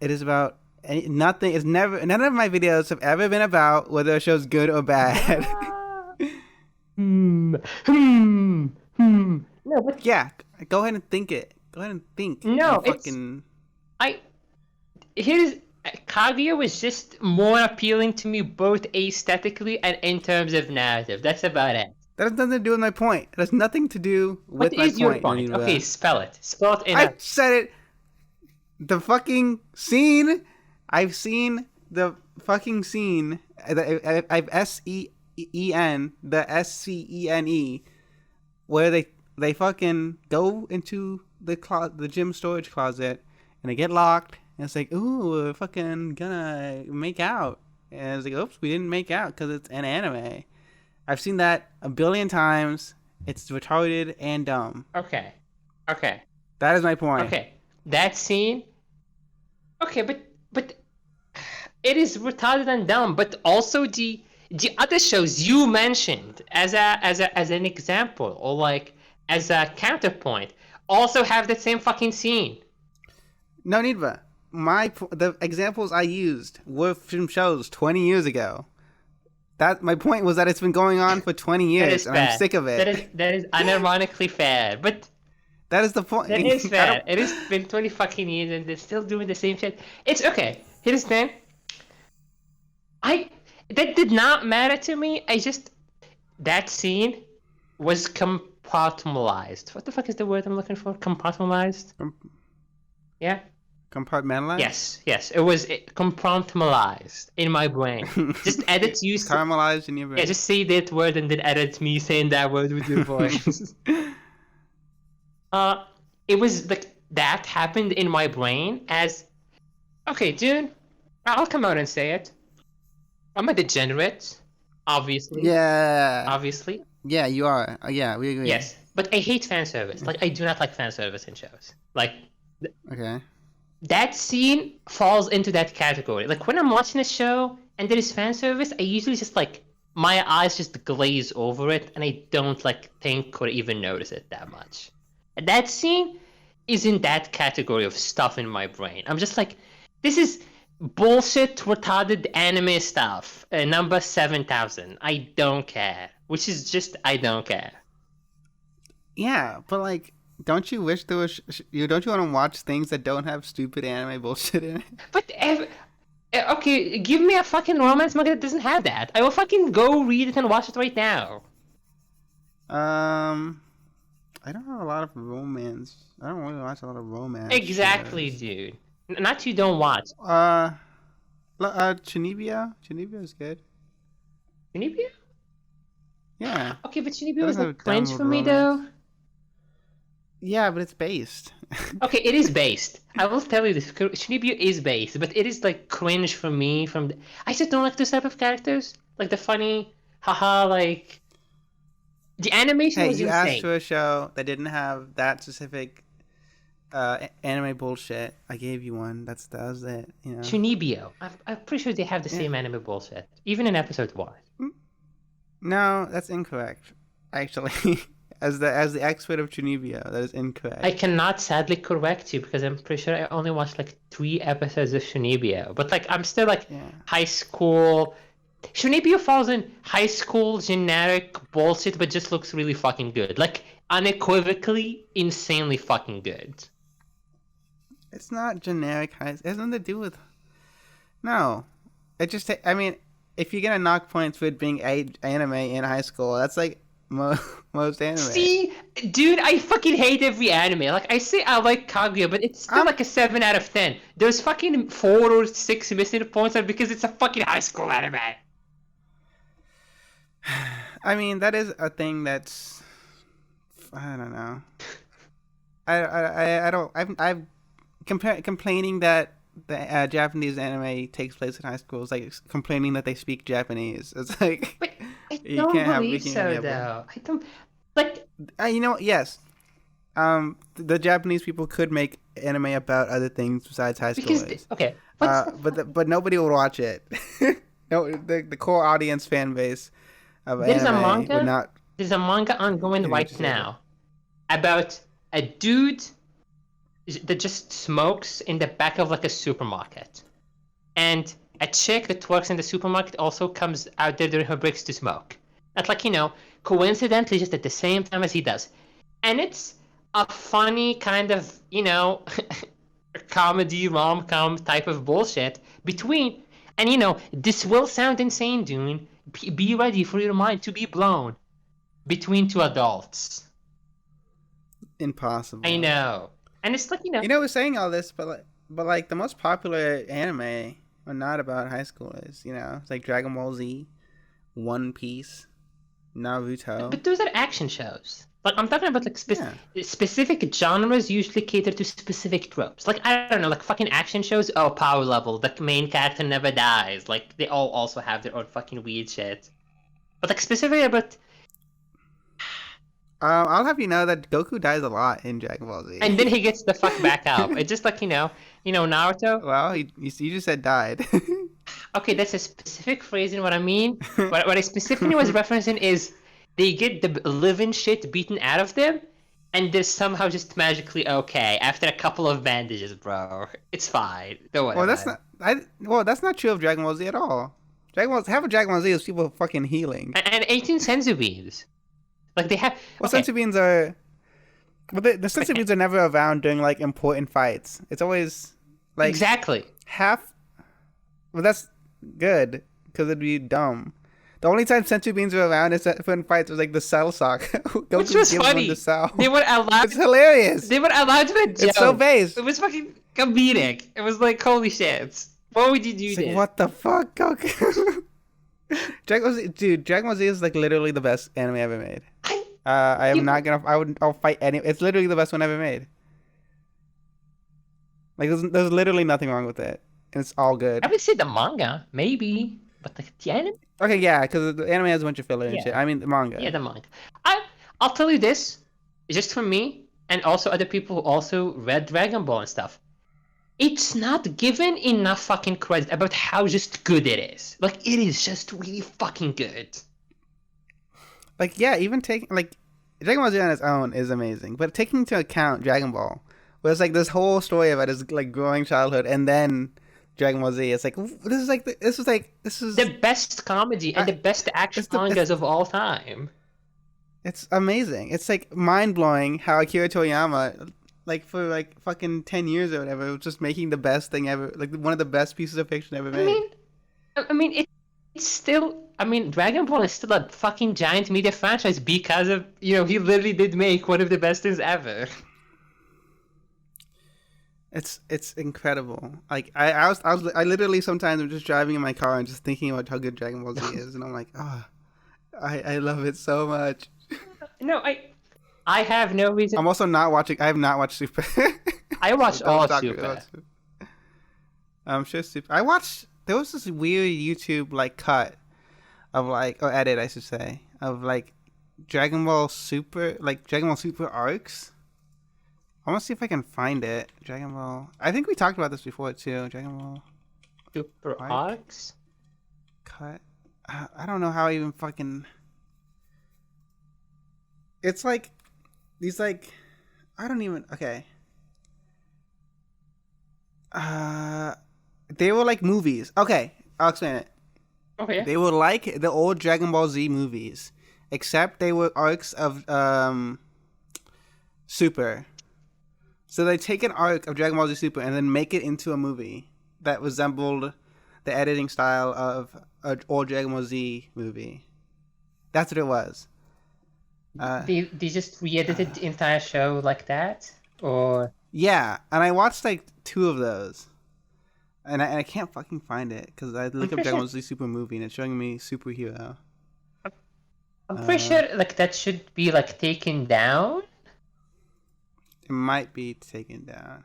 It is about nothing. It's never. None of my videos have ever been about whether a show's good or bad. No, but Yeah, go ahead and think it. Go ahead and think. No, You it's- fucking. here's Kaguya was just more appealing to me both aesthetically and in terms of narrative. That's about it. That has nothing to do with my point. It has nothing to do with What my is your point. point? Nonira. Okay, spell it. Spell it in I said it. The fucking scene. I've seen the fucking scene. I've SEEN the SCENE, where they fucking go into the gym storage closet and they get locked and it's like, ooh, we're fucking gonna make out, and it's like, oops, we didn't make out because it's an anime. I've seen that a billion times. It's retarded and dumb. Okay. That is my point. Okay. That scene. Okay, but it is retarded and dumb. But also the other shows you mentioned as an example or like as a counterpoint also have that same fucking scene. No need, but the examples I used were from shows 20 years ago. That my point was that it's been going on for 20 years, and I'm sick of it. That is unironically fair, but That is the point. that is fair. It has been 20 fucking years, and they're still doing the same shit. It's okay. Here's the thing. That did not matter to me. That scene was compartmentalized. What the fuck is the word I'm looking for? Compartmentalized? Yeah? Compartmentalized? Yes. It was compartmentalized in my brain. Just edit you. Caramelized in your brain. Yeah, just say that word and then edit me saying that word with your voice. It was like that happened in my brain as, okay, dude, I'll come out and say it. I'm a degenerate, obviously. Yeah. Obviously. Yeah, you are. Yeah, we agree. Yes, but I hate fan service. Like, I do not like fan service in shows. Like, Okay. that scene falls into that category. Like, when I'm watching a show and there is fan service, I usually just, like, my eyes just glaze over it and I don't, like, think or even notice it that much. And that scene is in that category of stuff in my brain. I'm just like, this is bullshit, retarded anime stuff. Number 7,000. I don't care. Which is just, I don't care. Yeah, but like, don't you wish there was? Don't you want to watch things that don't have stupid anime bullshit in it? But okay, give me a fucking romance manga that doesn't have that. I will fucking go read it and watch it right now. I don't have a lot of romance. I don't really watch a lot of romance. Exactly, shows. dude. Not you don't watch. Chunibyo. Chunibyo is good. Chunibyo? Yeah. Okay, but Chunibyo That was doesn't like have cringe downward for me though. romance. Yeah, but it's based. Okay, it is based. I will tell you this. Chunibyo is based, but it is like cringe for me. I just don't like those type of characters. Like the funny, haha, like the animation Hey, was you insane. asked for a show that didn't have that specific anime bullshit. I gave you one. That was it. You know. Chunibyo. I'm pretty sure they have the same anime bullshit, even in episode 1. No, that's incorrect. Actually, as the expert of Chunibyo, that is incorrect. I cannot sadly correct you because I'm pretty sure I only watched like 3 episodes of Shunibyo. But like I'm still like high school. Shunibyo falls in high school generic bullshit, but just looks really fucking good. Like unequivocally, insanely fucking good. It's not generic high. It has nothing to do with. No, it just. I mean, if you're gonna knock points for it being anime in high school, that's like most anime. See, dude, I fucking hate every anime. Like, I say I like Kaguya, but it's still like a 7 out of 10. There's fucking 4 or 6 missing points because it's a fucking high school anime. I mean, that is a thing that's. I don't know. I don't. I've complaining that the Japanese anime takes place in high school is like complaining that they speak Japanese. It's like But I don't believe so, though. I don't like. Yes. The Japanese people could make anime about other things besides high schoolers. Okay. But nobody will watch it. No, the core audience fan base of There's anime a manga. would not. There's a manga ongoing right now about a dude that just smokes in the back of like a supermarket, and a chick that works in the supermarket also comes out there during her breaks to smoke. That's like, coincidentally just at the same time as he does. And it's a funny kind of, comedy rom-com type of bullshit between, and this will sound insane, Dune. Be ready for your mind to be blown, between two adults. Impossible. I know. And it's like, we're saying all this, but the most popular anime are not about high schoolers. It's like Dragon Ball Z, One Piece, Naruto. But those are action shows. Like, I'm talking about like specific genres usually cater to specific tropes. Like, I don't know, like fucking action shows. Oh, Power Level. The main character never dies. Like, they all also have their own fucking weird shit. But like specifically about. I'll have you know that Goku dies a lot in Dragon Ball Z. And then he gets the fuck back up. It's just like, Naruto. Well, you just said died. Okay, that's a specific phrase in what I mean. What I specifically was referencing is they get the living shit beaten out of them, and they're somehow just magically okay after a couple of bandages, bro. It's fine. Don't worry. Well, that's not true of Dragon Ball Z at all. Half of Dragon Ball Z is people fucking healing. And 18 senzu beans. Like they have. Well, senzu beans are. But the senzu beans are never around during like important fights. It's always like exactly half. Well, that's good because it'd be dumb. The only time senzu beans were around is when fights was like the cell sock. Which was funny. They were allowed. It's hilarious. They were allowed to joke. It's so base. It was fucking comedic. It was like, holy shit. Why would you do this? Like, what the fuck? Goku? Dragon Ball Z is like literally the best anime ever made. I'll fight any. It's literally the best one ever made. Like there's literally nothing wrong with it, and it's all good. I would say the manga, maybe, but the anime. Okay, yeah, because the anime has a bunch of filler and shit. I mean the manga. Yeah, the manga. I'll tell you this, just for me, and also other people who also read Dragon Ball and stuff. It's not given enough fucking credit about how just good it is. Like, it is just really fucking good. Like, yeah, even taking, like, Dragon Ball Z on its own is amazing. But taking into account Dragon Ball, where it's like this whole story about his, like, growing childhood, and then Dragon Ball Z, it's like, this is the best comedy and the best action mangas of all time. It's amazing. It's, like, mind-blowing how Akira Toriyama... Like for like fucking 10 years or whatever, it was just making the best thing ever, like one of the best pieces of fiction ever made. I mean, it's still. I mean, Dragon Ball is still a fucking giant media franchise because of he literally did make one of the best things ever. It's incredible. Like I literally sometimes I'm just driving in my car and just thinking about how good Dragon Ball Z is, and I'm like, I love it so much. No, I have no reason. I'm also not watching. I have not watched Super. I watched all of Super. I'm sure Super. I watched. There was this weird YouTube like cut of like or edit, I should say, of like Dragon Ball Super arcs. I want to see if I can find it. Dragon Ball. I think we talked about this before too. Dragon Ball Super arcs. Cut. I don't know how I even fucking. It's like. These like, I don't even, okay. They were like movies. Okay, I'll explain it. Okay. They were like the old Dragon Ball Z movies, except they were arcs of Super. So they take an arc of Dragon Ball Z Super and then make it into a movie that resembled the editing style of an old Dragon Ball Z movie. That's what it was. They just re-edited the entire show like that, or Yeah, and I watched like 2 of those, and I can't fucking find it because I look up Dragon Ball Z Super movie and it's showing me superhero. I'm pretty sure like that should be like taken down. It might be taken down.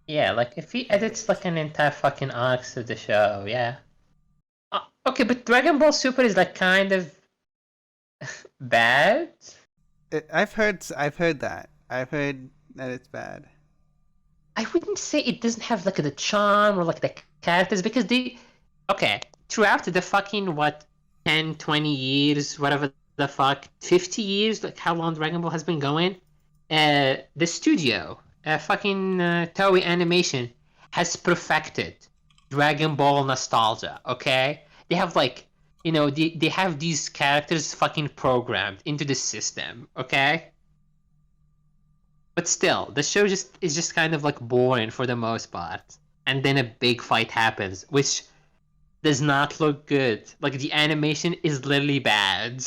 Yeah, like if he edits like an entire fucking arc to the show, yeah. Okay, but Dragon Ball Super is like kind of bad. I've heard that. I've heard that it's bad. I wouldn't say it doesn't have like the charm or like the characters because throughout the fucking 10, 20 years, whatever the fuck, 50 years, like how long Dragon Ball has been going, the studio, fucking Toei Animation has perfected Dragon Ball nostalgia, okay? They have like, they have these characters fucking programmed into the system, okay? But still, the show is just kind of like boring for the most part. And then a big fight happens, which does not look good. Like the animation is literally bad.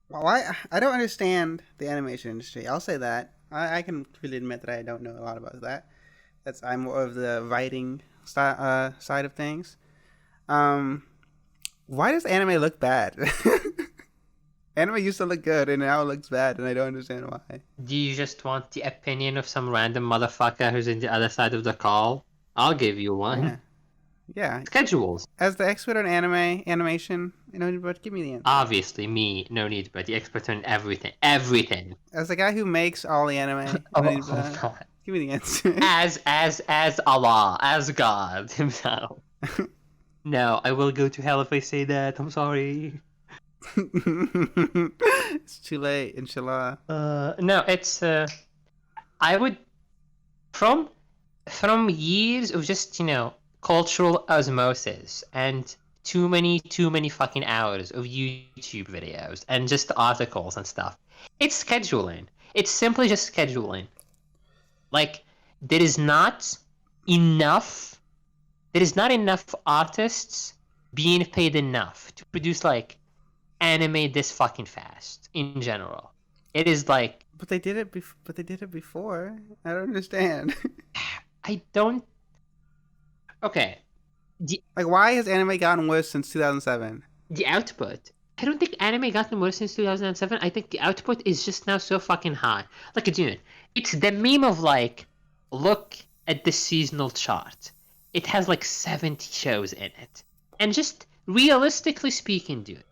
Well, I don't understand the animation industry. I'll say that. I can really admit that I don't know a lot about that. I'm more of the writing side of things. Why does anime look bad? Anime used to look good and now it looks bad, and I don't understand why. Do you just want the opinion of some random motherfucker who's in the other side of the call? I'll give you one. Yeah. Schedules. As the expert on animation, but give me the answer. Obviously, me, no need, but the expert on everything. Everything. As the guy who makes all the anime, Oh God. Give me the answer. As Allah, as God himself. No, I will go to hell if I say that. I'm sorry. It's too late, inshallah. No, it's I would from years of just cultural osmosis and too many fucking hours of YouTube videos and just articles and stuff. It's scheduling. It's simply just scheduling. Like there is not enough artists being paid enough to produce like anime this fucking fast in general. It is like But they did it before. I don't understand. I don't. Okay. Like, why has anime gotten worse since 2007? The output. I don't think anime gotten worse since 2007. I think the output is just now so fucking high. Like, dude, it's the meme of like, look at the seasonal chart. It has like 70 shows in it. And just realistically speaking, dude,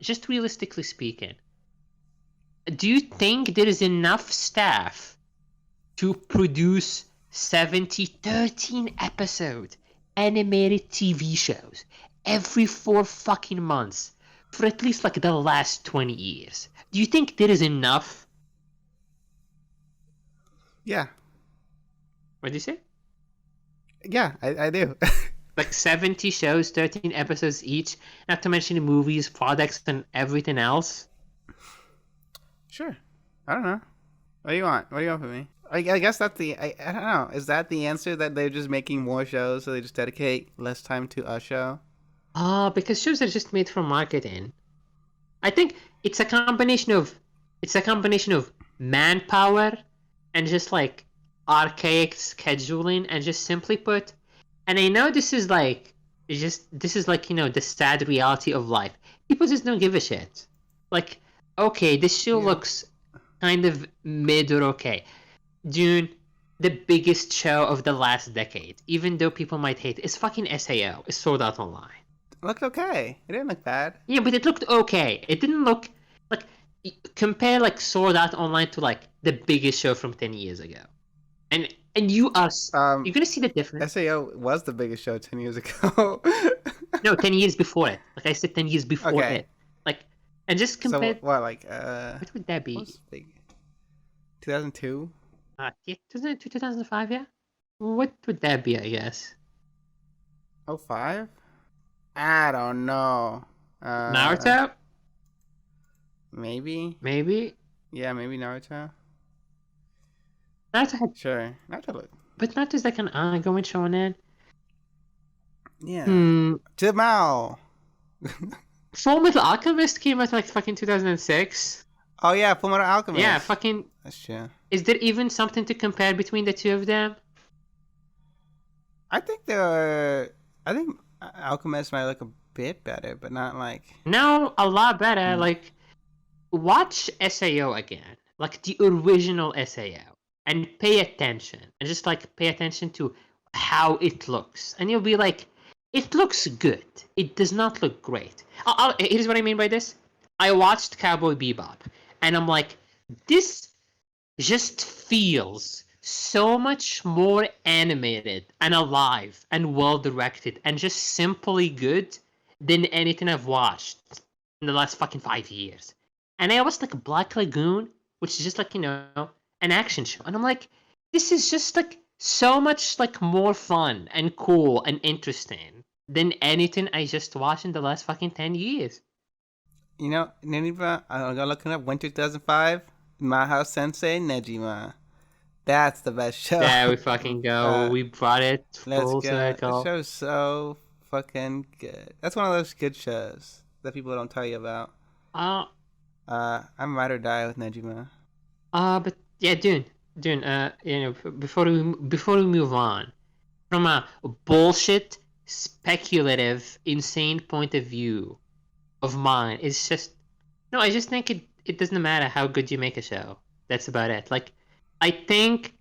do you think there is enough staff to produce 13 episode animated TV shows every 4 fucking months for at least like the last 20 years? Do you think there is enough? Yeah. What did you say? Yeah, I do. Like 70 shows, 13 episodes each, not to mention movies, products, and everything else. Sure. I don't know. What do you want? What do you want from me? I guess that's I don't know. Is that the answer, that they're just making more shows so they just dedicate less time to a show? Because shows are just made for marketing. I think it's a combination of manpower and just like archaic scheduling, and just simply put, and I know this is like the sad reality of life. People just don't give a shit. Like, okay, this show looks kind of mid or okay. Dune, the biggest show of the last decade, even though people might hate it, it's fucking SAO. It's Sword Art Online. It looked okay. It didn't look bad. Yeah, but it looked okay. It didn't look like, compare like Sword Art Online to like the biggest show from 10 years ago. And you're gonna see the difference. SAO was the biggest show 10 years ago. No, 10 years before it. Like I said, 10 years before it. Like, and just compare. So what, like what would that be? 2002. Yeah, 2005. Yeah. What would that be? I guess. 05? I don't know. Naruto. Maybe. Maybe. Yeah, maybe Naruto. Naruto had, Sure. Naruto. but Naruto's like an ongoing shonen. Yeah. Hmm. Jamal. Full Metal Alchemist came out like fucking 2006. Oh yeah, Fullmetal Yeah, Alchemist. fucking. That's true. Is there even something to compare between the two of them? I think there are. I think Alchemist might look a bit better, but not like. No, a lot better. Hmm. Like, watch SAO again, like the original SAO, and pay attention, and just like pay attention to how it looks, and you'll be like, it looks good. It does not look great. Here's what I mean by this. I watched Cowboy Bebop, and I'm like, this just feels so much more animated and alive and well directed and just simply good than anything I've watched in the last fucking 5 years. And I watched like Black Lagoon, which is just like, an action show. And I'm like, this is just like so much like more fun and cool and interesting than anything I just watched in the last fucking 10 years. NoNeedBruh, I'm gonna look it up. Winter 2005. My House Sensei Nejima. That's the best show. There we fucking go. We brought it Let's full go. The circle. show's so fucking good. That's one of those good shows that people don't tell you about. Uh, I'm ride or die with Nejima. but yeah, Dune. Before we move on, from a bullshit, speculative, insane point of view of mine, it's just no. I just think it doesn't matter how good you make a show. That's about it. Like, I think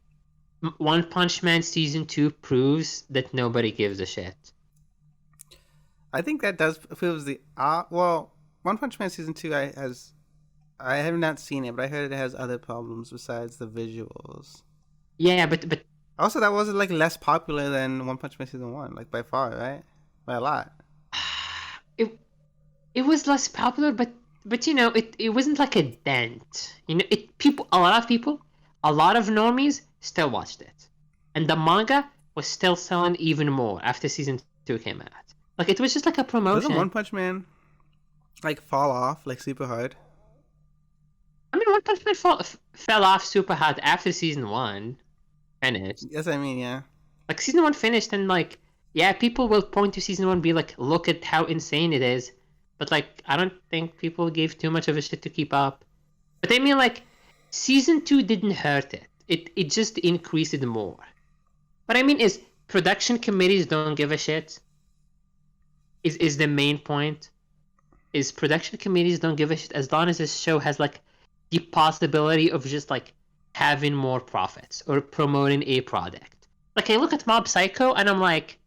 One Punch Man season 2 proves that nobody gives a shit. I think that does proves the well. One Punch Man season 2 I have not seen it, but I heard it has other problems besides the visuals. Yeah, but Also, that wasn't like less popular than One Punch Man season 1, like by far, right? By a lot. it it was less popular, but it wasn't like a dent. A lot of people, a lot of normies still watched it, and the manga was still selling even more after season 2 came out. Like, it was just like a Doesn't One promotion. Punch Man like fall off like super hard? I mean, One Punch Man fell off super hard after season 1 finished. Yes, I mean, yeah. Like, season 1 finished, and like, yeah, people will point to season 1 and be like, look at how insane it is. But like, I don't think people gave too much of a shit to keep up. But I mean, like, season 2 didn't hurt it. It just increased it more. What I mean is, production committees don't give a shit. Is the main point. Is production committees don't give a shit as long as this show has like the possibility of just like having more profits or promoting a product. Like, I look at Mob Psycho and I'm like,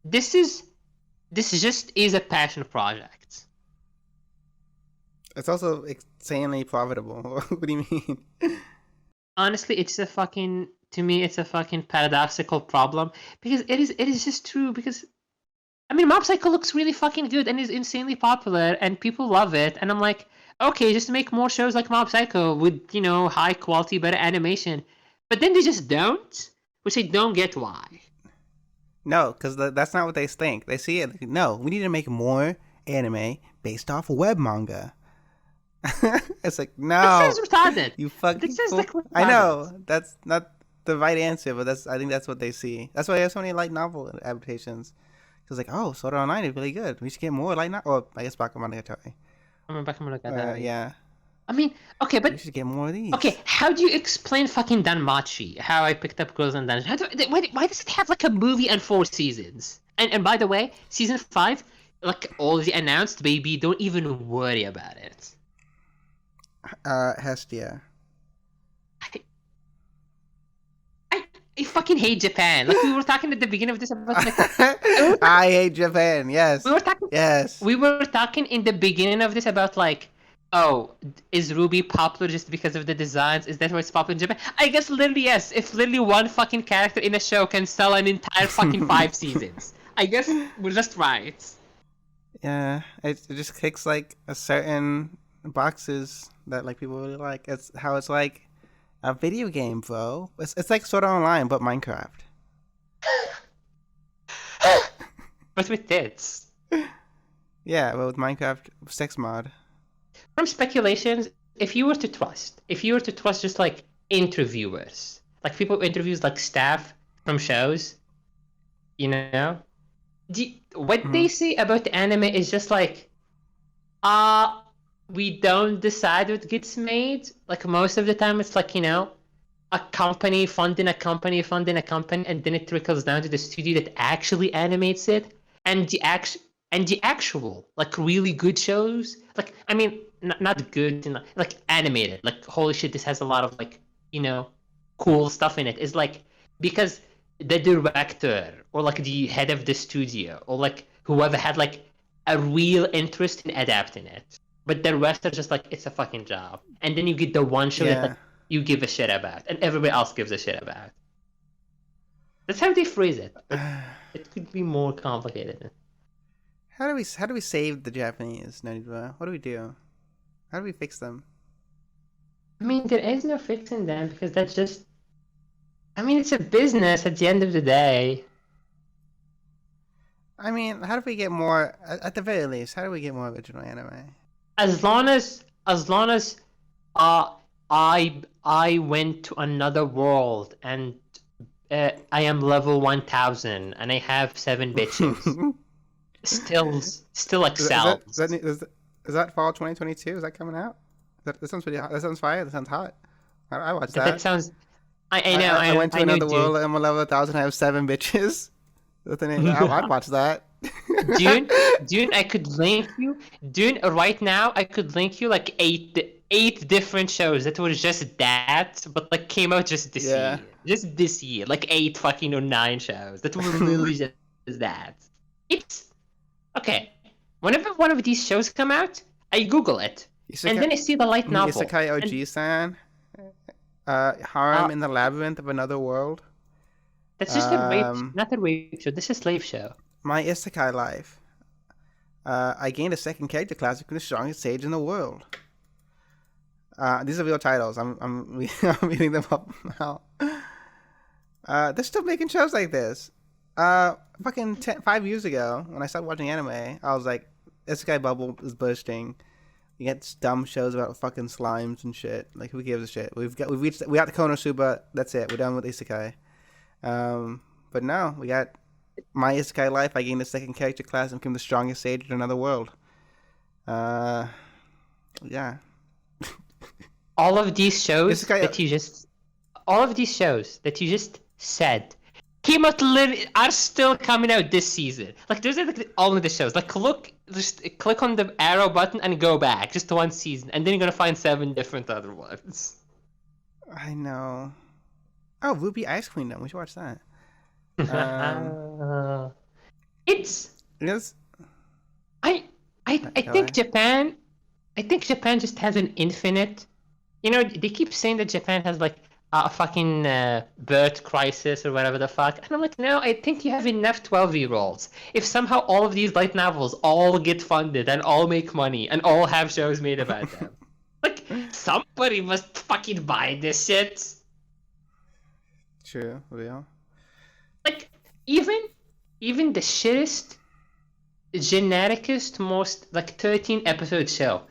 this just is a passion project. It's also insanely profitable. What do you mean? Honestly, to me it's a fucking paradoxical problem, because it is just true. Because I mean, Mob Psycho looks really fucking good and is insanely popular and people love it, and I'm like, okay, just make more shows like Mob Psycho with high quality, better animation. But then they just don't, which I don't get why. No, because that's not what they think. They see it. No, we need to make more anime based off web manga. It's like, no. That sounds retarded. You fucking That sounds fool. like retarded. I know that's not the right answer, but I think that's what they see. That's why they have so many light novel adaptations. Because like, oh, Sword Art Online is really good. We should get more light novel. Well, I guess Bakemonogatari. Yeah. I mean, okay, We but should get more of these. okay, how do you explain fucking Danmachi? How I picked up Girls in Dungeon? Why does it have like a movie and 4 seasons? And by the way, season 5, like, already announced, baby. Don't even worry about it. Hestia. I fucking hate Japan. Like, we were talking at the beginning of this about like, I hate Japan. Yes. we were talking Yes. we were talking in the beginning of this about like, oh, is Ruby popular just because of the designs? Is that why it's popular in Japan? I guess literally yes. If literally one fucking character in a show can sell an entire fucking 5 seasons, I guess we're just right. Yeah, it just kicks like a certain boxes that like people really like. It's how it's like a video game, bro. It's like Sword Art Online but Minecraft. But with tits. Yeah, but with Minecraft sex mod. From speculations, if you were to trust just like interviewers, like people who interviews like staff from shows, you know, what Mm-hmm. they say about the anime is just like, uh, we don't decide what gets made. Like most of the time, it's like, a company funding a company funding a company, and then it trickles down to the studio that actually animates it. And the actual like really good shows, like I mean, not good, like animated. Like holy shit, this has a lot of like cool stuff in it. Is like because the director or like the head of the studio or like whoever had like a real interest in adapting it. But the rest are just like it's a fucking job. And then you get the one show that like Yeah. you give a shit about and everybody else gives a shit about. That's how they phrase it. Like it could be more complicated. How do we save the Japanese, NoNeedBruh? What do we do? How do we fix them? I mean, there is no fixing them because that's just. I mean, it's a business at the end of the day. I mean, how do we get more? At the very least, how do we get more original anime? As long as uh I went to another world and I am level 1000 and I have 7 bitches. Still Is that is that is excels. that, is that fall 2022? Is that coming out? That sounds pretty hot. That sounds fire. That sounds hot. I watched That that. sounds. I I, know I I went to I know, another Dune. world. I'm a level 1,000. I have 7 bitches. I'd watch that. Dune, Dune. I could link you. Dune. Right now, I could link you like eight different shows that were just that, but like came out just this Yeah. year. Just this year, like 8 fucking or 9 shows that were literally just that. It's okay. Whenever one of these shows come out, I Google it, and Isekai, then I see the light novel, Isekai and OG-san. uh, Harem in the Labyrinth of Another World. that's just a rape, Um, not a rape show. This is a slave show. My Isekai Life. I gained a second character class become the strongest sage in the world. These are real titles. I'm reading them up now. They're still making shows like this. Fucking 5 years ago, when I started watching anime, I was like, Isekai bubble is bursting. You get dumb shows about fucking slimes and shit. Like, who gives a shit? We got the Konosuba. That's it. We're done with Isekai. But no, we got my Isekai Life. I gained a second character class and became the strongest sage in another world. Yeah. All of these shows Isekai. that you just all of these shows that you just said came out are still coming out this season. Like there's like all of the shows. Like just click on the arrow button and go back just to one season, and then you're gonna find 7 different other ones. I know. Oh, Ruby Ice Queendom. We should watch that. Um, it's yes. I I Go think ahead. Japan I think Japan just has an infinite. They keep saying that Japan has like a fucking birth crisis or whatever the fuck. And I'm like, no, I think you have enough 12-year-olds. If somehow all of these light novels all get funded and all make money and all have shows made about them, like, somebody must fucking buy this shit. True. Real. Like, even the shittest, genericest, most, like, 13 episode show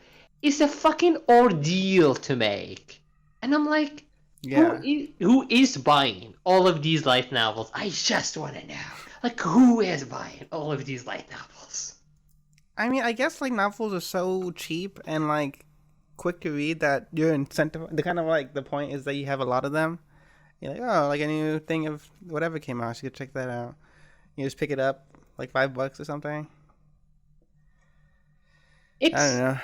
is a fucking ordeal to make. And I'm like, Yeah. who is buying all of these light novels? I just want to know. Like, who is buying all of these light novels? I mean, I guess like novels are so cheap and like quick to read that you're incentivized. The kind of like the point is that you have a lot of them. You're like, oh, like a new thing of whatever came out, so you could check that out. You just pick it up, like $5 or something. I don't It's know.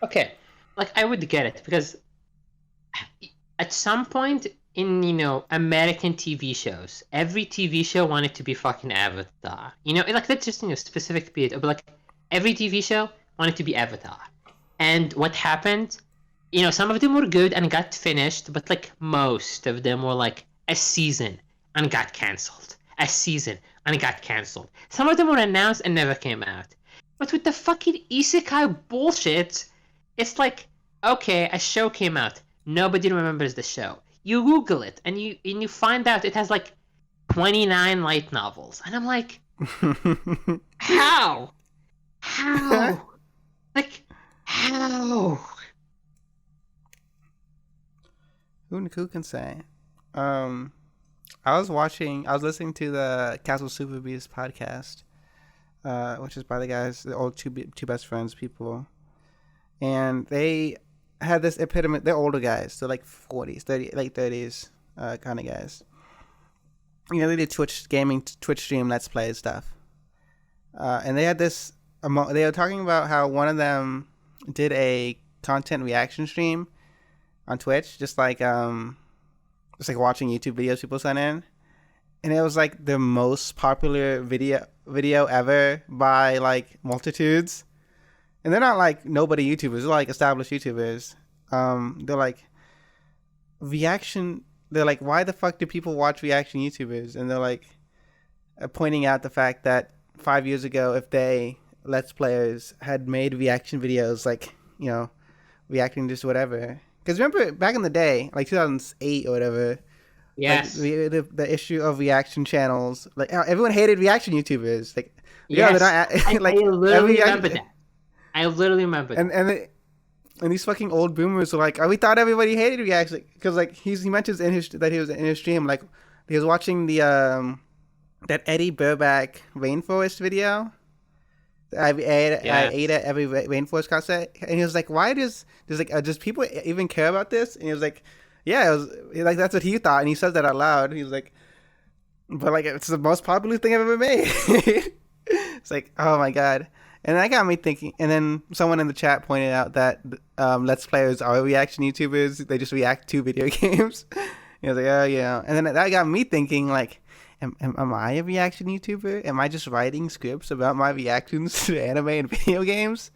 okay. Like, I would get it because at some point in American TV shows, every TV show wanted to be fucking Avatar. Like that's just specific period, but like every TV show wanted to be Avatar. And what happened? Some of them were good and got finished, but like most of them were like a season and got canceled. A season and got canceled. Some of them were announced and never came out. But with the fucking isekai bullshit, it's like, okay, a show came out. Nobody remembers the show. You Google it and you find out it has like 29 light novels. And I'm like, how? How? Like, how? Who can say? Um, I was listening to the Castle Super Beast podcast, which is by the guys, the old two best friends people, and they had this epitome. They're older guys, they're like 40s, 30, late 30s, kind of guys. You know, they do Twitch stream, Let's Play stuff, and they had this. They were talking about how one of them did a content reaction stream on Twitch, just like watching YouTube videos people sent in, and it was like the most popular video ever by like multitudes. And they're not like nobody YouTubers, they're like established YouTubers. They're like reaction. They're like, why the fuck do people watch reaction YouTubers? And they're like pointing out the fact that 5 years ago, if they Let's Players had made reaction videos, like, you know, reacting to whatever. Because remember back in the day, like 2008 or whatever, Yes. like the issue of reaction channels, like everyone hated reaction YouTubers. Like, Yes. they're not, like, I literally remember that. I literally remember that. And these fucking old boomers are like, oh, we thought everybody hated reaction, because like he mentions that he was in his stream, like he was watching the that Eddie Burback rainforest video. I ate at every rainforest concert, and he was like, "Why does people even care about this?" And he was like, "Yeah, it was like that's what he thought," and he says that out loud. He was like, "But like it's the most popular thing I've ever made." It's like, oh my god, and that got me thinking. And then someone in the chat pointed out that Let's Players are reaction YouTubers; they just react to video games. He was like, "Oh yeah," and then that got me thinking, like, Am I a reaction YouTuber? Am I just writing scripts about my reactions to anime and video games?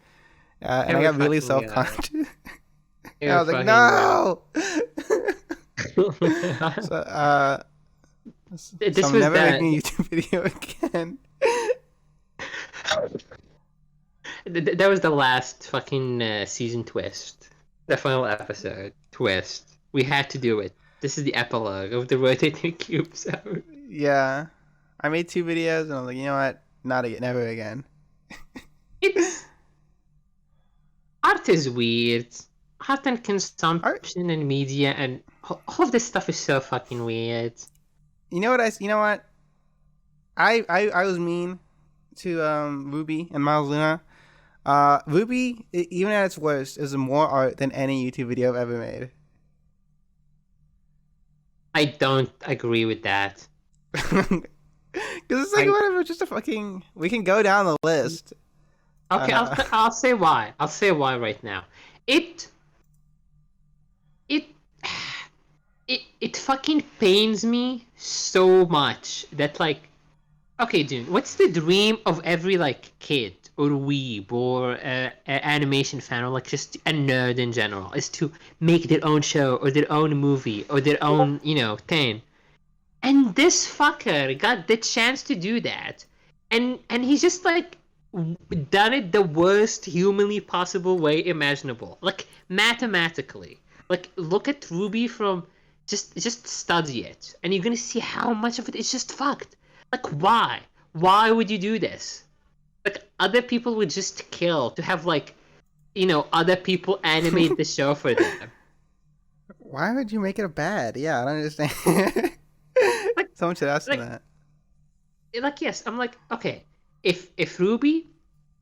And I got really self-conscious. I was like, no! So I'm never making a YouTube video again. That was the last fucking season twist. The final episode twist. We had to do it. This is the epilogue of the Rotating Cube Zone. Yeah. I made 2 videos and I was like, you know what? Never again. It's... Art is weird. Art and consumption and media and all of this stuff is so fucking weird. You know what? I was mean to Ruby and Miles Luna. Ruby, even at its worst, is more art than any YouTube video I've ever made. I don't agree with that. Because it's like, whatever, just a fucking... We can go down the list. Okay, I'll say why. I'll say why right now. It fucking pains me so much that, like... Okay, Dune, what's the dream of every, like, kid or weeb or animation fan or, like, just a nerd in general? Is to make their own show or their own movie or their own, you know, thing. And this fucker got the chance to do that. And he's just, like, done it the worst humanly possible way imaginable. Like, mathematically. Like, look at Ruby from... Just study it. And you're gonna see how much of it is just fucked. Like, why? Why would you do this? Like, other people would just kill to have, like, you know, other people animate the show for them. Why would you make it bad? Yeah, I don't understand. Like, someone should ask that. Like, yes, I'm like, okay, if Ruby,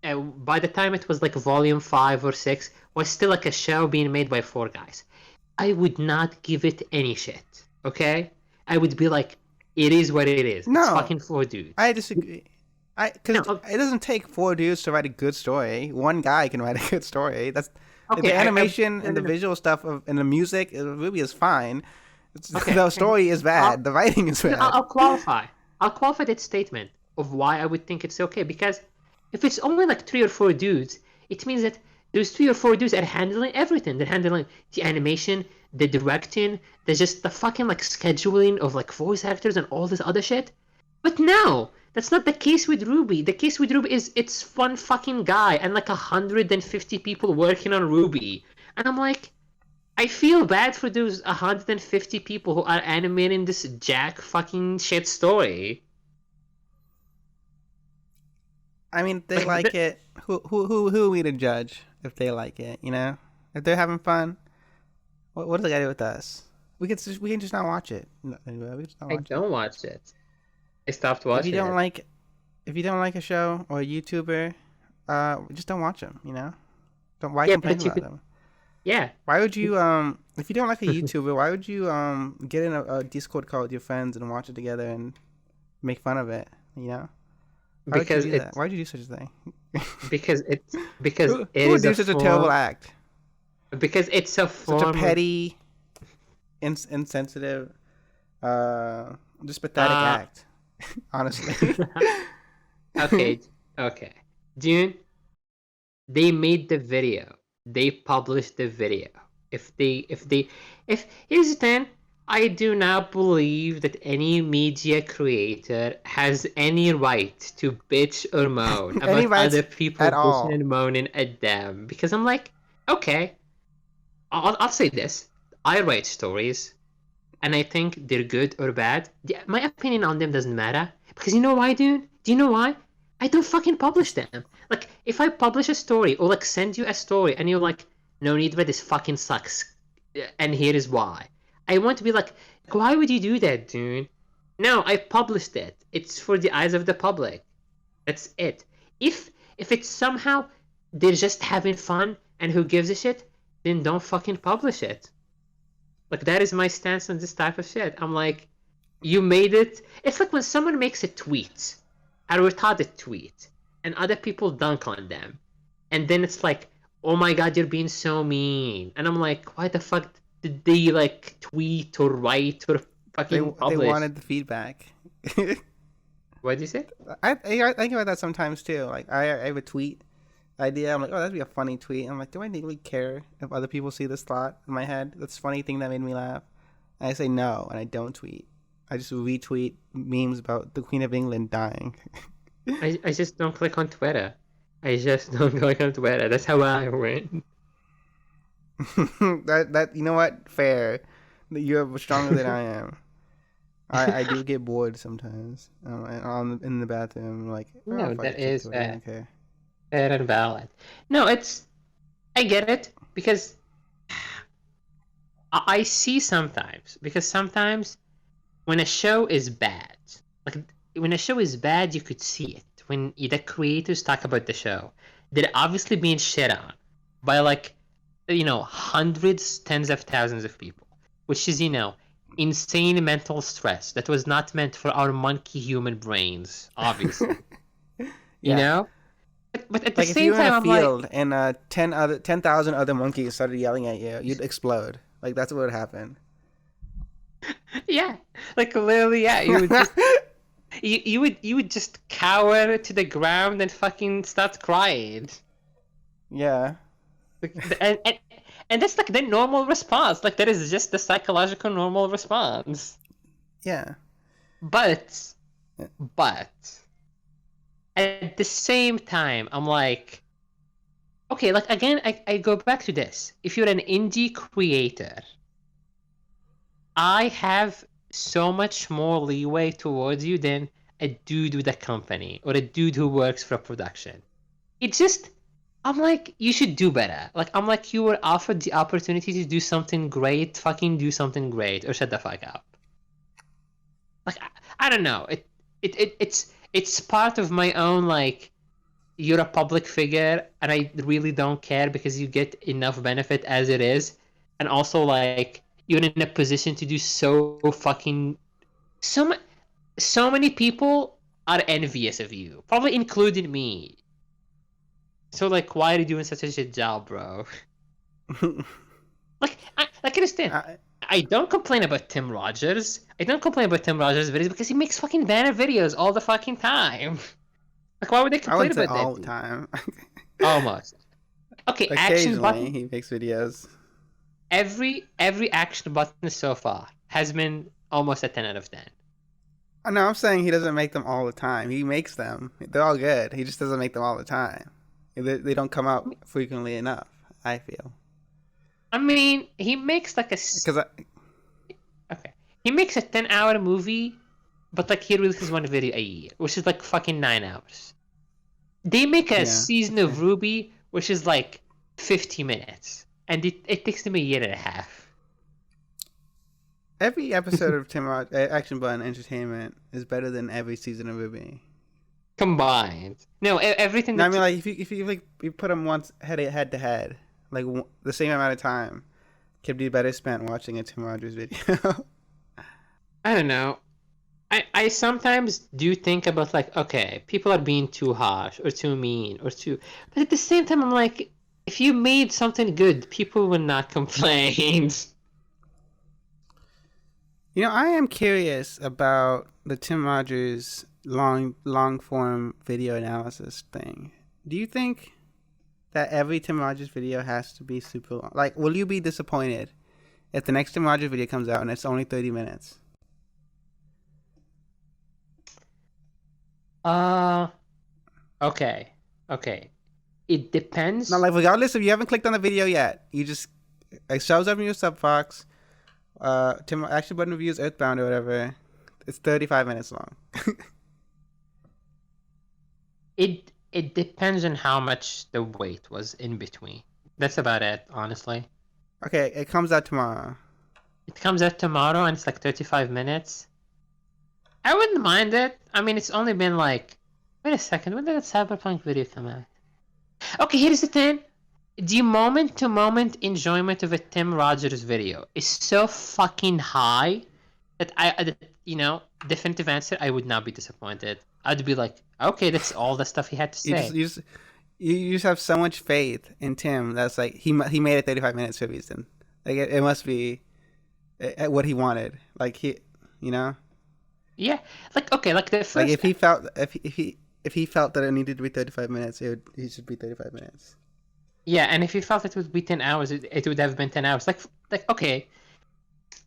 by the time it was like volume 5 or 6, was still like a show being made by 4 guys, I would not give it any shit, okay? I would be like, it is what it is. No, it's fucking 4 dudes. I disagree. Because it doesn't take 4 dudes to write a good story. One guy can write a good story. That's okay, the animation and the visual stuff and the music. Ruby is fine. Okay. The story is bad. The writing is bad. I'll qualify that statement of why I would think it's okay, because if it's only like 3 or 4 dudes, it means that those 3 or 4 dudes are handling everything. They're handling the animation, the directing, there's just the fucking like scheduling of like voice actors and all this other shit. But no, that's not the case with Ruby. The case with Ruby is it's one fucking guy and like 150 people working on Ruby. And I'm like, I feel bad for those 150 people who are animating this jack fucking shit story. I mean, they like it. Who are we to judge if they like it? You know, if they're having fun, what does it got to do with us? we can just not watch it. No, anyway, we just not I watch it. don't watch it. I stopped If you watching don't it. like if you don't like a show or a YouTuber, just don't watch them. You know, don't why Yeah, complain but you about could. them? Yeah. Why would you if you don't like a YouTuber, why would you get in a Discord call with your friends and watch it together and make fun of it? You know, why would you because do that? it's Why would you do such a thing? because it Who would is a do such a terrible form act? because it's a Such a form of petty, insensitive, just pathetic uh act. Honestly. okay, okay. Dune, they made the video. They published the video. If here's the thing, I do not believe that any media creator has any right to bitch or moan Any about rights other people at bitching all? and moaning at them because I'm like, okay, I'll say this. I write stories and I think they're good or bad. My opinion on them doesn't matter because you know why, dude? Do you know why? I don't fucking publish them. Like, if I publish a story or like send you a story and you're like, no need, but this fucking sucks, and here is why. I want to be like, why would you do that, dude? No, I published it. It's for the eyes of the public. That's it. If it's somehow they're just having fun and who gives a shit, then don't fucking publish it. Like that is my stance on this type of shit. I'm like, you made it. It's like when someone makes a tweet, a retarded tweet, and other people dunk on them, and then it's like, oh my god, you're being so mean, and I'm like, why the fuck did they like tweet or write or They fucking they publish? wanted the feedback. What do you say? I think about that sometimes too. Like I have a tweet idea. I'm like, oh, that'd be a funny tweet. I'm like, do I really care if other people see this thought in my head? That's a funny thing that made me laugh. And I say no, and I don't tweet. I just retweet memes about the Queen of England dying. I just don't click on Twitter. I just don't click on Twitter. That's how I win. That you know what? Fair. You're stronger than I am. I do get bored sometimes. In the bathroom, I'm like, oh, No, fuck that it, check is Twitter. I don't care. fair and valid. No, I get it because I see sometimes because sometimes when a show is bad, like when a show is bad, you could see it. When the creators talk about the show, they're obviously being shit on by like hundreds, tens of thousands of people, which is insane mental stress that was not meant for our monkey human brains, obviously. You Yeah. know, but at the Like if same you were in time, a I'm like, field and 10,000 other monkeys started yelling at you, you'd explode. Like that's what would happen. yeah, like literally, yeah, you would just you would just cower to the ground and fucking start crying. Yeah. And, and and that's like the normal response. Like that is just the psychological normal response. Yeah. But but at the same time, I'm like, okay, like again, I go back to this. If you're an indie creator, I have so much more leeway towards you than a dude with a company or a dude who works for a production. It just, I'm like, you should do better. Like, I'm like, you were offered the opportunity to do something great, fucking do something great, or shut the fuck up. Like, I don't know. It's part of my own like. You're a public figure, and I really don't care because you get enough benefit as it is, and also like you're in a position to do so fucking so so many people are envious of you, probably including me. So like, why are you doing such a shit job, bro? Like understand. I, I don't complain about Tim Rogers. I don't complain about Tim Rogers' videos because he makes fucking banner videos all the fucking time. Like, why would they I complain wouldn't say about that, all the dude? time. Almost. Okay, action Occasionally, button. he makes videos. Every action button so far has been almost a 10 out of 10. No, I'm saying he doesn't make them all the time. He makes them. They're all good. He just doesn't make them all the time. They don't come out frequently enough, I feel. I mean, he makes like Because okay. He makes a 10-hour movie, but like he releases one video a year, which is like fucking 9 hours. They make a yeah, season that's of fair. RWBY, which is like 50 minutes, and it takes them a year and a half. Every episode of Action Button Entertainment is better than every season of Ruby. Combined. No, everything No, I that mean, like if you like you put them once head to head, like the same amount of time, could be better spent watching a Tim Rogers video. I don't know. I sometimes do think about like, okay, people are being too harsh or too mean or too, but at the same time, I'm like, if you made something good, people would not complain. You know, I am curious about the Tim Rogers long form video analysis thing. Do you think that every Tim Rogers video has to be super long? Like, will you be disappointed if the next Tim Rogers video comes out and it's only 30 minutes? Okay. It depends. Now, like, regardless if you haven't clicked on the video yet, you just it shows up in your sub box. Tim Action Button Reviews Earthbound or whatever. It's 35 minutes long. It depends on how much the wait was in between. That's about it, honestly. Okay, it comes out tomorrow. It comes out tomorrow and it's like 35 minutes. I wouldn't mind it. I mean, it's only been like... Wait a second, when did that Cyberpunk video come out? Okay, here's the thing. The moment-to-moment enjoyment of a Tim Rogers video is so fucking high that definitive answer, I would not be disappointed. I'd be like, okay, that's all the stuff he had to say. You just have so much faith in Tim that's like he made it 35 minutes for a reason. Like it must be what he wanted. Like Yeah, like okay, like the first. Like if he felt that it needed to be 35 minutes, it should be 35 minutes. Yeah, and if he felt it would be 10 hours, it would have been 10 hours. Like okay.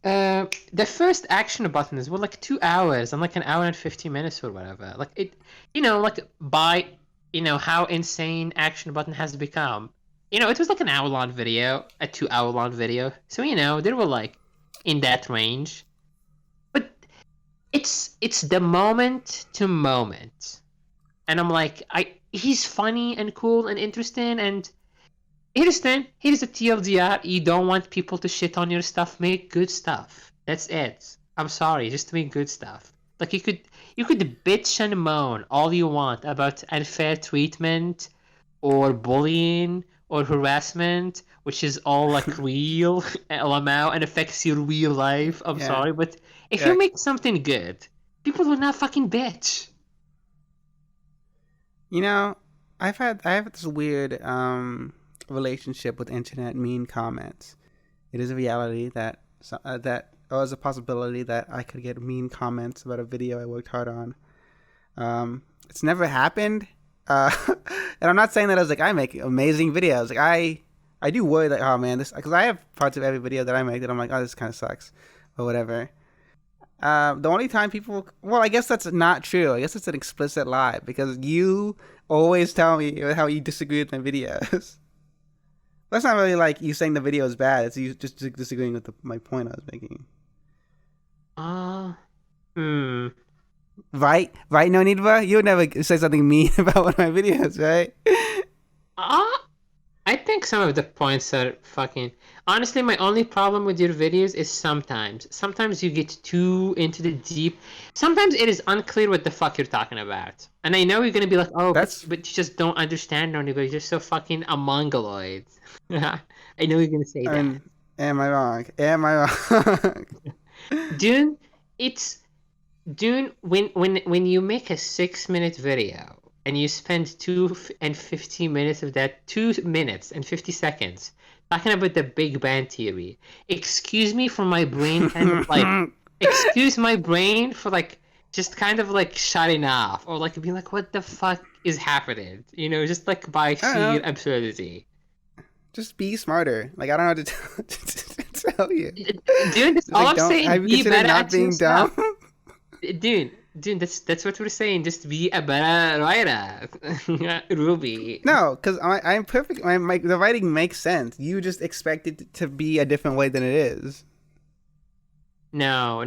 The first action buttons were like 2 hours and like an hour and 50 minutes or whatever. Like it, like by, how insane action button has become. It was like an hour-long video, a 2-hour-long video. So, they were like in that range. But it's the moment to moment. And I'm like, he's funny and cool and interesting and here's a TLDR. You don't want people to shit on your stuff. Make good stuff. That's it. I'm sorry, just make good stuff. Like you could bitch and moan all you want about unfair treatment, or bullying, or harassment, which is all like real, LMAO, and affects your real life. I'm sorry, but if you make something good, people will not fucking bitch. I have this weird relationship with internet mean comments. It is a reality that is a possibility that I could get mean comments about a video I worked hard on. It's never happened, and I'm not saying that I was like I make amazing videos. Like I do worry that because I have parts of every video that I make that I'm like, oh, this kind of sucks or whatever. The only time I guess that's not true. I guess it's an explicit lie because you always tell me how you disagree with my videos. That's not really like you saying the video is bad. It's you just disagreeing with my point I was making. Right, NoNeedBruh? You would never say something mean about one of my videos, right? I think some of the points are fucking... Honestly, my only problem with your videos is sometimes you get too into the deep. Sometimes it is unclear what the fuck you're talking about. And I know you're going to be like, oh, but you just don't understand NoNeedBruh. You're just so fucking a mongoloid. I know you're going to say that. Am I wrong? Dune, when you make a 6-minute video and you spend 2 and 15 minutes of that, 2 minutes and 50 seconds talking about the Big Bang Theory. Excuse me for my brain kind of like, excuse my brain for like, just kind of like shutting off or like being like, what the fuck is happening? Just like by sheer absurdity. Just be smarter. Like, I don't know what to tell you. Dude, that's all I'm saying. Be better not being dumb. Dude, that's what we're saying. Just be a better writer, Ruby. No, because I'm perfect. The writing makes sense. You just expect it to be a different way than it is. No,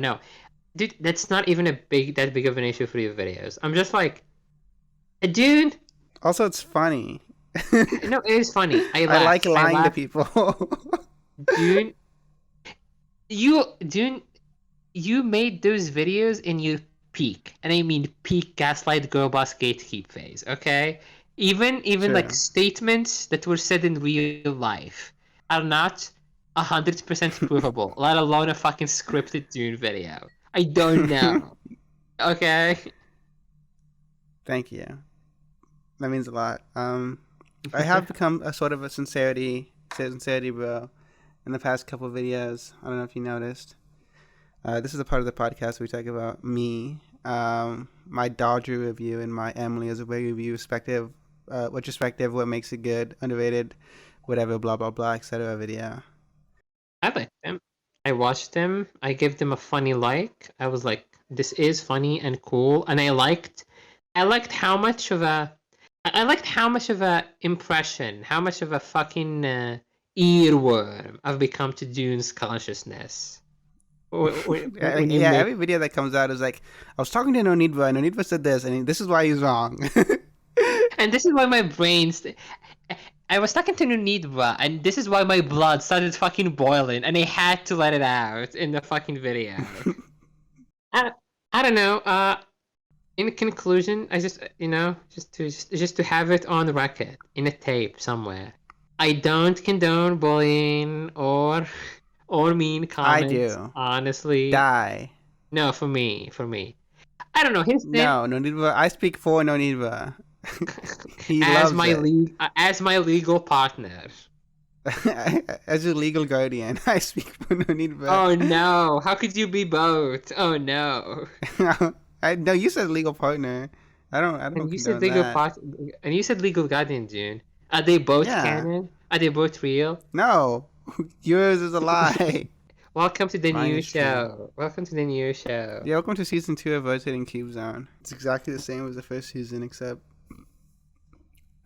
dude, that's not even that big of an issue for your videos. I'm just like, dude. Also, it's funny. No, it is funny. I like lying to people. Dude, you made those videos in your peak, and I mean peak gaslight girl boss gatekeep phase. Okay, even like True. statements that were said in real life are not 100% provable, let alone a fucking scripted Dune video. I don't know. Okay. Thank you. That means a lot. I have become a sort of a sincerity bro in the past couple of videos. I don't know if you noticed. This is a part of the podcast where we talk about me, my Dodger review, and my Emily as a way review, retrospective, what makes it good, underrated, whatever, blah blah blah, etc. video. I liked them. I watched them. I gave them a funny like. I was like, this is funny and cool, and I liked how much of a, I liked how much of a impression, how much of a fucking earworm I've become to Dune's consciousness. When you Yeah, make, every video that comes out is like, I was talking to NoNeedBruh, and NoNeedBruh said this, and this is why he's wrong. and this is why my brain's. I was talking to NoNeedBruh, and this is why my blood started fucking boiling, and I had to let it out in the fucking video. I, I don't know. In conclusion, I just just to have it on record in a tape somewhere. I don't condone bullying or mean I comments. do. Honestly, Die. no. For me, I don't know. His name No, NoNeedBruh. I speak for NoNeedBruh. He as loves my it. as my legal partner. As your legal guardian, I speak for NoNeedBruh. Oh no! How could you be both? Oh no! I no, you said legal partner. I don't And you said condone legal that. part, and you said legal guardian, June. Are they both Yeah. canon? Are they both real? No. Yours is a lie. Welcome to the Mine new is true. show. Welcome to the new show. Yeah, welcome to season 2 of Rotating Cube Zone. It's exactly the same as the first season, except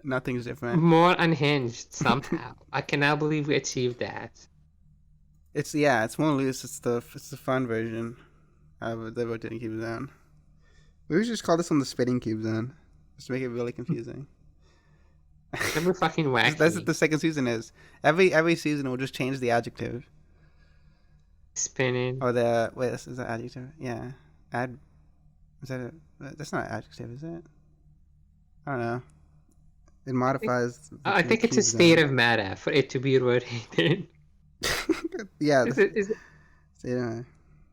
nothing's different. More unhinged somehow. I cannot believe we achieved that. It's more loose. It's the fun version of the Rotating Cube Zone. We should just call this one the Spitting Cube Zone, just to make it really confusing. Never fucking That's what wacky. the second season is. Every season we'll just change the adjective Spinning. or the wait. Is that adjective? Yeah. Ad. Is that that's not an adjective, is it? I don't know. It modifies I the think it's a cube state zone. of matter for it to be rotated. Yeah. Is Yeah.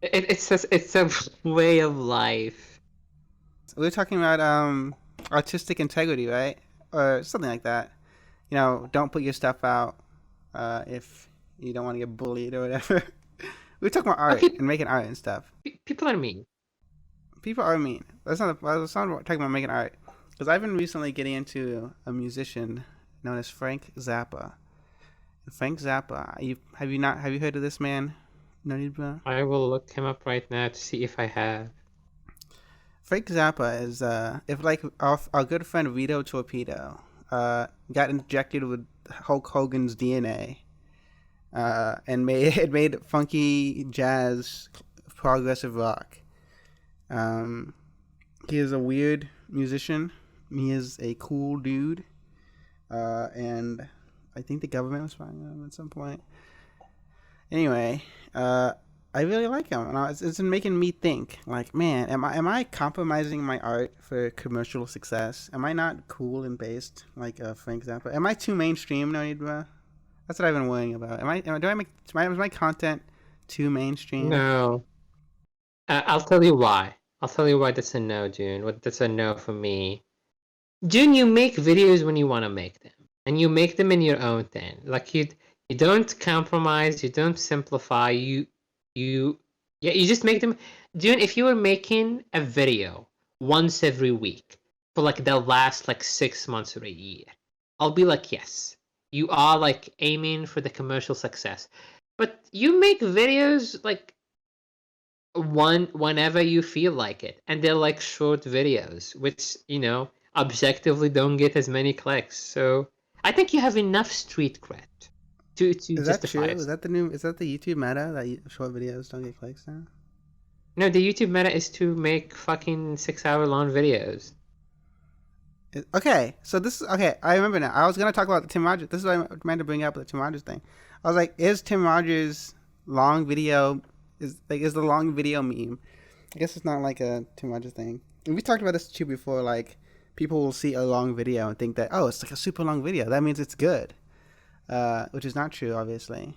it's a way of life. We were talking about artistic integrity, right? Or something like that. You know, don't put your stuff out if you don't want to get bullied or whatever. We were talking about art Okay, and making art and stuff. people are mean. People are mean. That's not talking about making art. Because I've been recently getting into a musician known as Frank Zappa. And Frank Zappa, have you heard of this man? No need, bro. I will look him up right now to see if I have. Frank Zappa is if like our good friend Vito Torpedo got injected with Hulk Hogan's DNA and made funky jazz progressive rock. He is a weird musician. He is a cool dude, and I think the government was spying on him at some point. Anyway, I really like him, and it's been making me think. Like, man, am I compromising my art for commercial success? Am I not cool and based like Frank Zappa? Am I too mainstream, no need, bro? That's what I've been worrying about. Is my content too mainstream? No. I'll tell you why. I'll tell you why that's a no, June. What that's a no for me. June, you make videos when you want to make them, and you make them in your own thing. Like you don't compromise, you don't simplify. You yeah, you just make them. June, if you were making a video once every week for like the last like 6 months or a year, I'll be like, yes, you are like aiming for the commercial success. But you make videos like whenever you feel like it, and they're like short videos which objectively don't get as many clicks, so I think you have enough street cred to Is that true? justify it. Is that the YouTube meta that short videos don't get clicks now? No, the YouTube meta is to make fucking 6 hour long videos. Okay, so this is okay. I remember now. I was gonna talk about the Tim Rogers. This is what I meant to bring up the Tim Rogers thing. I was like, is Tim Rogers' long video is the long video meme. I guess it's not like a too much a thing. And we talked about this too before. Like people will see a long video and think that, oh, it's like a super long video. That means it's good, which is not true, obviously.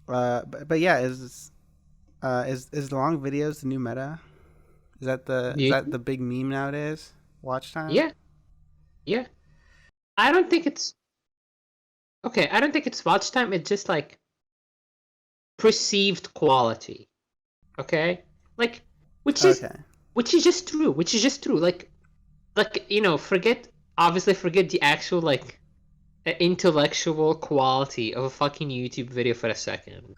But yeah, is the long videos the new meta? Is that the big meme nowadays? Watch time? Yeah, yeah. I don't think it's okay. I don't think it's watch time. It's just like perceived quality. Okay, like which is Okay. which is just true. Which is just true. Like forget the actual like intellectual quality of a fucking YouTube video for a second.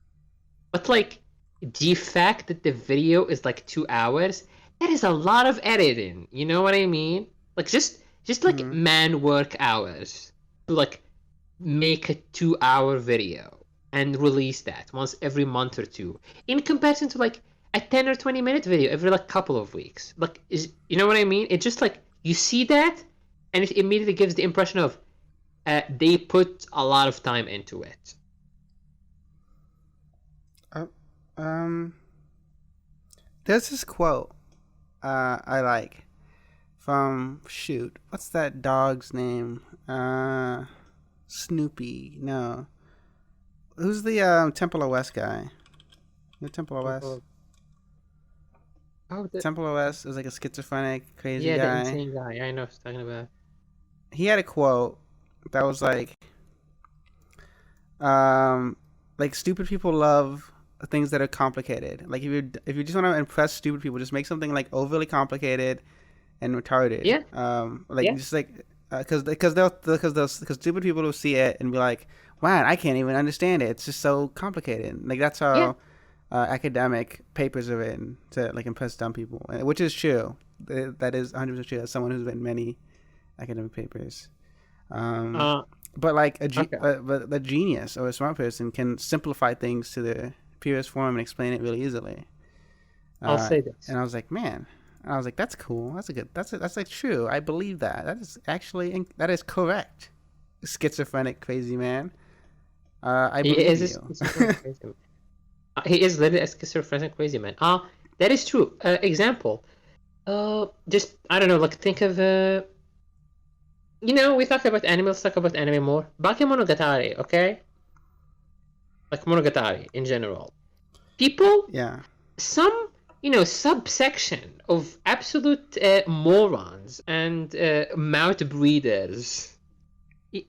But like the fact that the video is like 2 hours, that is a lot of editing. You know what I mean? Like just like man work hours to like make a 2 hour video and release that once every month or two, in comparison to like a 10 or 20 minute video every like couple of weeks. Like you know what I mean? It's just like you see that and it immediately gives the impression of they put a lot of time into it. There's this quote I like from what's that dog's name? Snoopy. No. Who's the Temple of West guy? The Temple of West. Temple of West is like a schizophrenic, crazy guy. Yeah, the insane guy. I know what you're talking about. He had a quote that was like stupid people love things that are complicated. Like if you just want to impress stupid people, just make something like overly complicated and retarded. Yeah. Just like because stupid people will see it and be like, "Man, I can't even understand it. It's just so complicated." Like that's how academic papers are written to like impress dumb people, which is true. That is 100% true. As someone who's written many academic papers. But like but the genius or a smart person can simplify things to the purest form and explain it really easily. I'll say this. And I was like, man. And I was like, that's cool. That's like true. I believe that. That is correct. Schizophrenic crazy man. I believe you. He is literally a schizophrenic crazy man. That is true. Example. Just I don't know. Like think of we talked about anime. Let's talk about anime more. Bakemonogatari, okay? Like Monogatari in general. People. Yeah. Some subsection of absolute morons and mouth breeders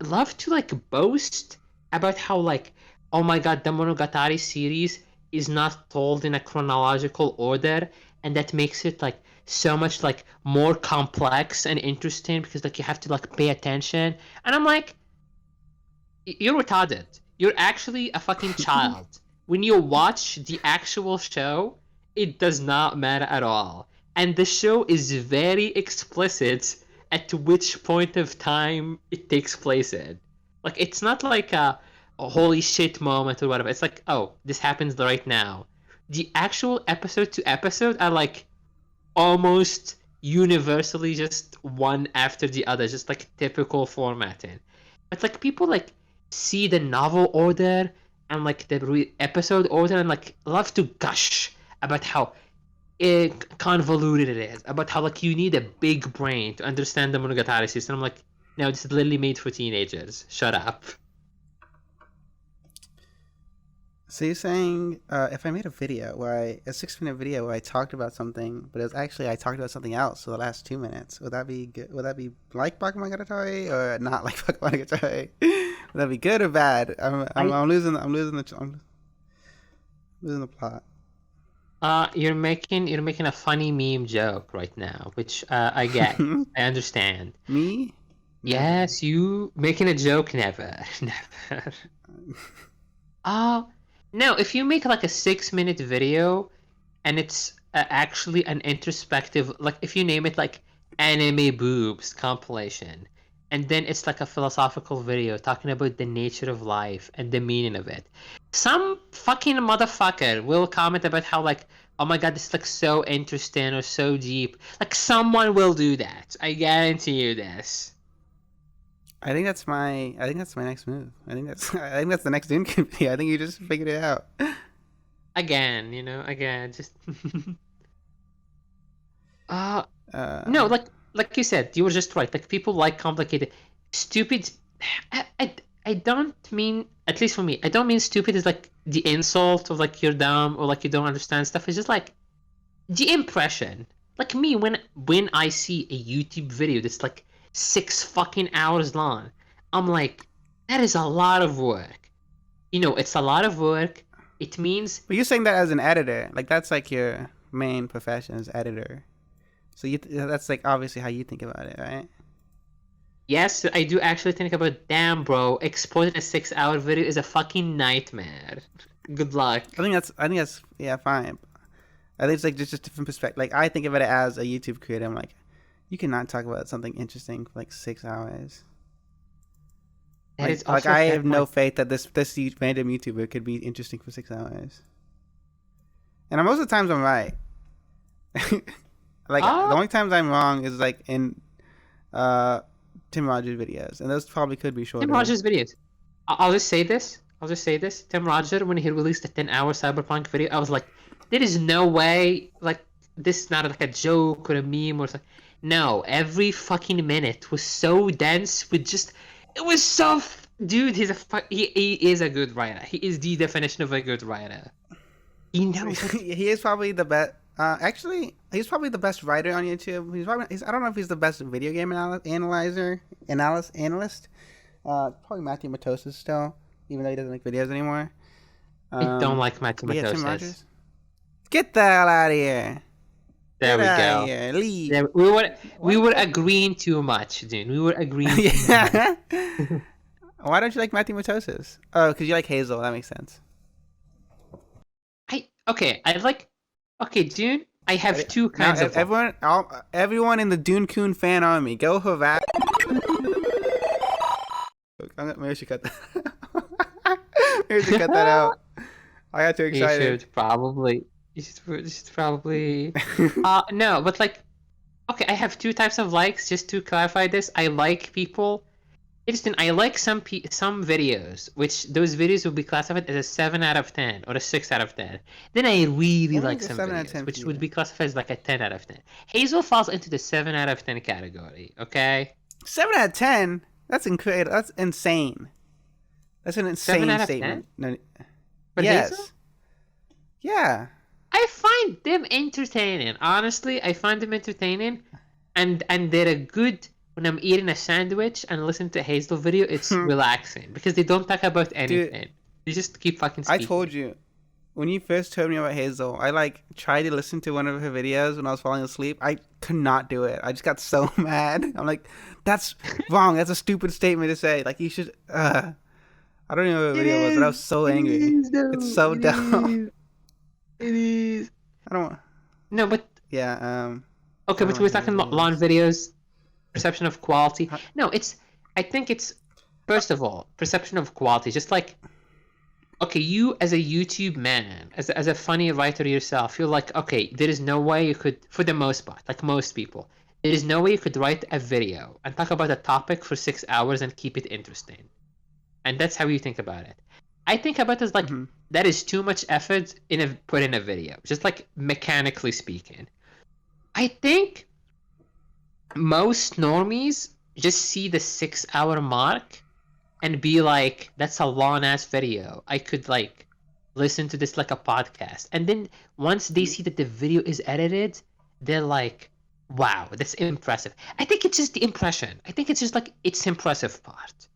love to like boast about how like, oh my god, the Monogatari series is not told in a chronological order, and that makes it like so much like more complex and interesting because like you have to like pay attention. And I'm like, you're retarded. You're actually a fucking child. When you watch the actual show, it does not matter at all. And the show is very explicit at which point of time it takes place in. Like, it's not like a holy shit moment or whatever. It's like, oh, this happens right now. The actual episode to episode are like almost universally just one after the other, just like typical formatting. But like people like see the novel order and like the episode order and like love to gush about how convoluted it is, about how like you need a big brain to understand the Monogatari system. I'm like, no, this is literally made for teenagers. Shut up. So you're saying if I made a 6-minute video where I talked about something, but it was actually I talked about something else for the last 2 minutes, would that be good? Would that be like Bakemonogatari or not like Bakemonogatari? Would that be good or bad? I'm losing the plot. You're making a funny meme joke right now, which I get. I understand. Me? Yes, you making a joke. Never. No, if you make like a 6-minute video and it's actually an introspective, like if you name it like anime boobs compilation, and then it's like a philosophical video talking about the nature of life and the meaning of it, some fucking motherfucker will comment about how like, oh my god, this is like so interesting or so deep. Like someone will do that. I guarantee you this. I think that's my next move. I think that's the next Dune video. I think you just figured it out. again, just uh Uh, no, like you said, you were just right. Like people like complicated, stupid. I don't mean, at least for me, I don't mean stupid is like the insult of like you're dumb or like you don't understand stuff. It's just like the impression. Like me, when I see a YouTube video that's like 6 fucking hours long, I'm like, that is a lot of work. It's a lot of work. It means but you're saying that as an editor, like that's like your main profession as editor. So that's like obviously how you think about it, right? yes, I do actually think about, damn, bro, exporting a 6 hour video is a fucking nightmare. Good luck. I think that's yeah, fine. I think it's like just different perspective. Like I think of it as a YouTube creator. I'm like, you cannot talk about something interesting for like 6 hours. That is Like also a I fair have no point. faith that this random YouTuber could be interesting for 6 hours. And most of the times I'm right. Like the Ah, only times I'm wrong is like in uh Tim Rogers videos, and those probably could be Tim shorter. Rogers videos. I'll just say this. I'll just say this. Tim Rogers, when he released a 10-hour Cyberpunk video, I was like, there is no way, like, this is not like a joke or a meme or something. No, every fucking minute was so dense with just, it was so, dude, he is a good writer. He is the definition of a good writer. He knows what, He is probably the best. Actually, he's probably the best writer on YouTube. I don't know if he's the best video game analyst. Probably Matthew Matosis still, even though he doesn't make videos anymore. I don't like Matthew But yeah, Tim Matosis. Rogers. Get the hell out of here. There Get we out of go. here. Leave. There, we were What? agreeing too much, dude. We were agreeing too much. Yeah. Why don't you like Matthew Matosis? Oh, because you like Hazel. That makes sense. I like. Okay, Dune. I have two Now, kinds of them. everyone in the Dunekun fan army, go harass. Maybe I should cut that. Maybe I should cut that out. I got too You excited. should probably. You should probably. No, but like, okay, I have two types of likes. Just to clarify this, I like people. Interesting. I like some videos, which those videos will be classified as a 7 out of 10 or a 6 out of 10. Then I really What like means a some 7 out of videos, 10 for which would you? be classified as like a 10 out of 10. Hazel falls into the 7 out of 10 category. Okay. 7 out of 10? That's incredible. That's insane. That's an Seven insane out of 10 statement. No, for Hazel. yes. Yeah. I find them entertaining. Honestly, I find them entertaining, and they're a good. When I'm eating a sandwich and listen to Hazel video, it's relaxing because they don't talk about Dude, anything. They just keep fucking I speaking. told you. When you first told me about Hazel, I like tried to listen to one of her videos when I was falling asleep. I could not do it. I just got so mad. I'm like, that's wrong. That's a stupid statement to say. Like you should. I don't even know what the It video was, but I was is. so It angry. is It's though. so It dumb. is. It is. I don't. No, but Yeah. okay, What but am I we're saying? talking about long videos, perception of quality. No, I think it's first of all perception of quality. Just like, okay, you as a YouTube man, as a funny writer yourself, you're like, okay, there is no way you could, for the most part, like most people, there is no way you could write a video and talk about a topic for 6 hours and keep it interesting. And that's how you think about it. I think about it as like, Mm-hmm. that is too much effort put in a video, just like mechanically speaking. I think most normies just see the 6 hour mark and be like, that's a long ass video. I could like listen to this like a podcast. And then once they see that the video is edited, they're like, wow, that's impressive. I think it's just the impression. I think it's just like it's impressive part.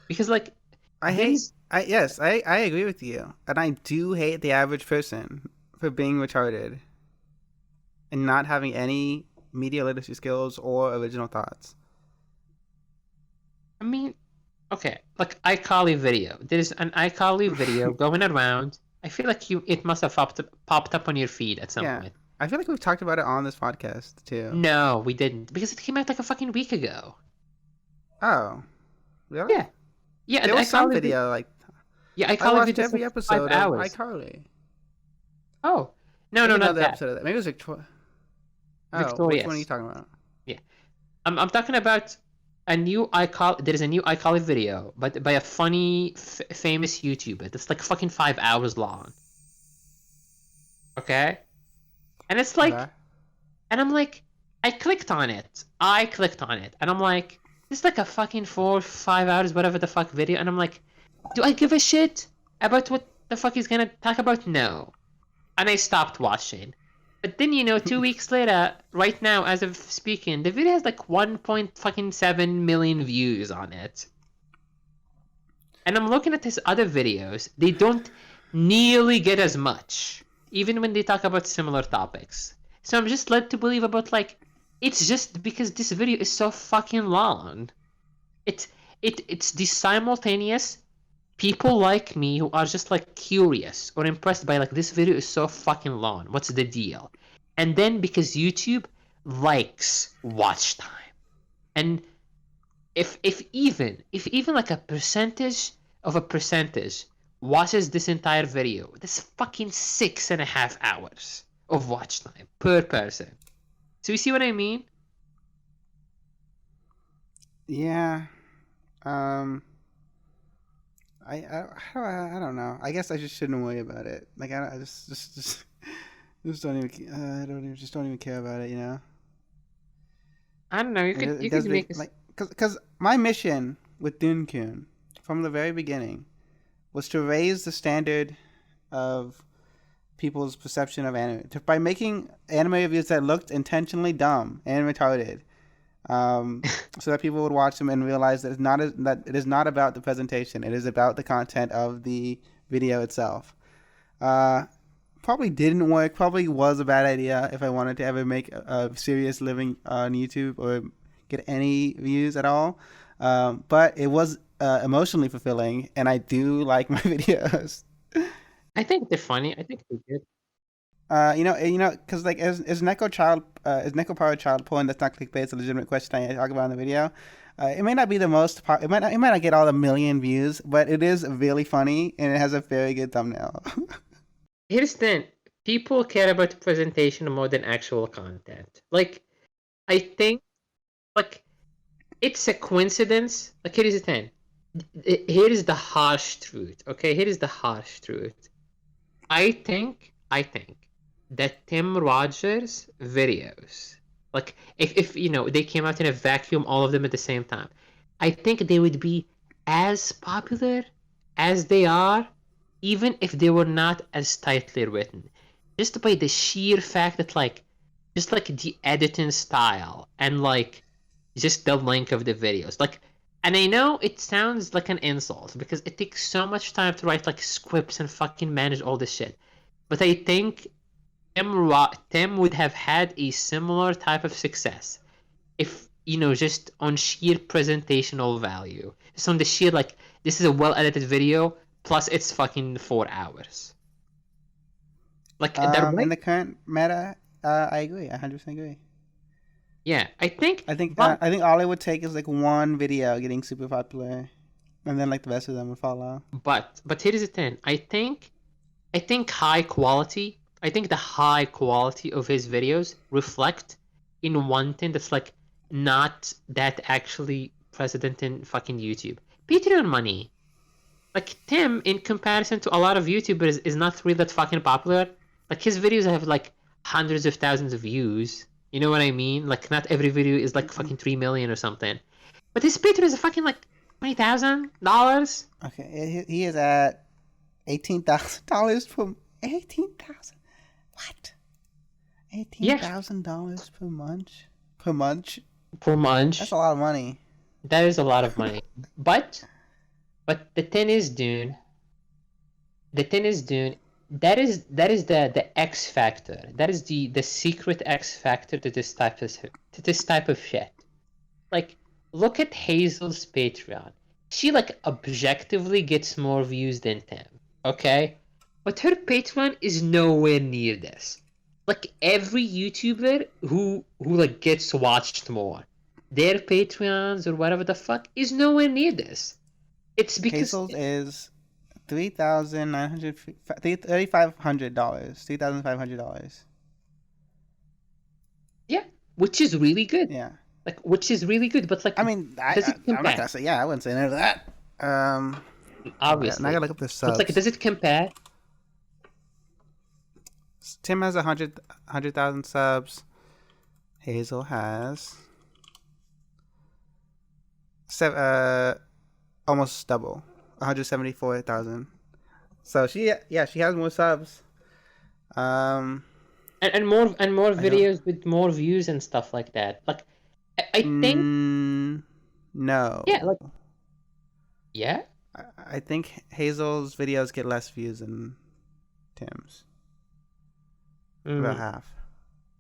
Because like I hate. these I agree with you, and I do hate the average person for being retarded and not having any media literacy skills or original thoughts. I mean, okay, like iCarly video. There's an iCarly video going around. I feel like it must have popped up on your feed at some Yeah, point. I feel like we've talked about it on this podcast too. No, we didn't because it came out like a fucking week ago. Oh, really? Yeah, yeah, and There was some iCarly, video like yeah, I iCarly watched video for every 5 episode of hours. iCarly. Oh, no, Maybe no, not another that. episode of that. Maybe it was Victoria. Oh, which one are you Victorious. talking about? Yeah, I'm talking about a new iCarly. There is a new iCarly video, but by a funny, famous YouTuber. That's like fucking 5 hours long. Okay, and it's like, Okay. and I'm like, I clicked on it. And I'm like, this is like a fucking 4 or 5 hours, whatever the fuck video. And I'm like, do I give a shit about what the fuck he's gonna talk about? No. And I stopped watching. But then 2 weeks later, right now, as of speaking, the video has like 1.7 million views on it. And I'm looking at his other videos; they don't nearly get as much, even when they talk about similar topics. So I'm just led to believe about like it's just because this video is so fucking long. It's it's the simultaneous people like me who are just like curious or impressed by like this video is so fucking long. What's the deal? And then because YouTube likes watch time. And if even like a percentage watches this entire video, that's fucking 6.5 hours of watch time per person. So you see what I mean? Yeah. Um. I don't know. I guess I just shouldn't worry about it. Like I just don't even. I don't even just don't even care about it. You know. I don't know. You could It you does could make make this. like because my mission with Dunekun from the very beginning was to raise the standard of people's perception of anime by making anime reviews that looked intentionally dumb and retarded, so that people would watch them and realize that that it is not about the presentation; it is about the content of the video itself. Uh, Probably didn't work. Probably was a bad idea if I wanted to ever make a serious living on YouTube or get any views at all. But it was emotionally fulfilling, and I do like my videos. I think they're funny. I think they're good. Because like is Neko child is Neko powered child porn that's not clickbait? It's a legitimate question I talk about in the video. It may not be the most it might not get all the million views, but it is really funny and it has a very good thumbnail. Here's the thing. People care about presentation more than actual content. Like, I think, like, it's a coincidence. Like, here is the thing. Here is the harsh truth. Okay, here is the harsh truth. I think that Tim Rogers videos, like if they came out in a vacuum, all of them at the same time, I think they would be as popular as they are, even if they were not as tightly written. Just by the sheer fact that just like the editing style and like just the length of the videos. Like, and I know it sounds like an insult because it takes so much time to write like scripts and fucking manage all this shit. But I think Tim would have had a similar type of success if, just on sheer presentational value. Just on the sheer, like, this is a well edited video, plus it's fucking 4 hours. Like, that In right? the current meta, I agree. 100% agree. Yeah, I think, but I think all it would take is like one video getting super popular, and then like the rest of them would follow. but here's the thing. I think high quality. I think the high quality of his videos reflect in one thing that's like not that actually precedent in fucking YouTube. Patreon money. Like Tim, in comparison to a lot of YouTubers, is not really that fucking popular. Like his videos have like hundreds of thousands of views. You know what I mean? Like not every video is like fucking 3 million or something. But his Patreon is fucking like $20,000. Okay, he is at $18,000 per 18,000. What? Yeah, $18,000 per month? Per month? per That's month. a lot of money. That is a lot of money. But the thing is, Dune. The thing is, Dune. That is the X factor. That is the secret X factor to this type of shit. Like, look at Hazel's Patreon. She like objectively gets more views than Tim. Okay, but her Patreon is nowhere near this. Like every YouTuber who like gets watched more, their Patreons or whatever the fuck is nowhere near this. It's because Hazel's is $3,500. $3,500. yeah, which is really good. Yeah. Like which is really good, but like I mean, does it I'm not compare? gonna say yeah. I wouldn't say none of that. And I gotta Obviously, look up the but like subs. does it compare? Tim has 100,000 subs. Hazel has almost double, 174,000. So she has more subs. And more videos with more views and stuff like that. Like, I think no. yeah, like yeah. I think Hazel's videos get less views than Tim's. About half.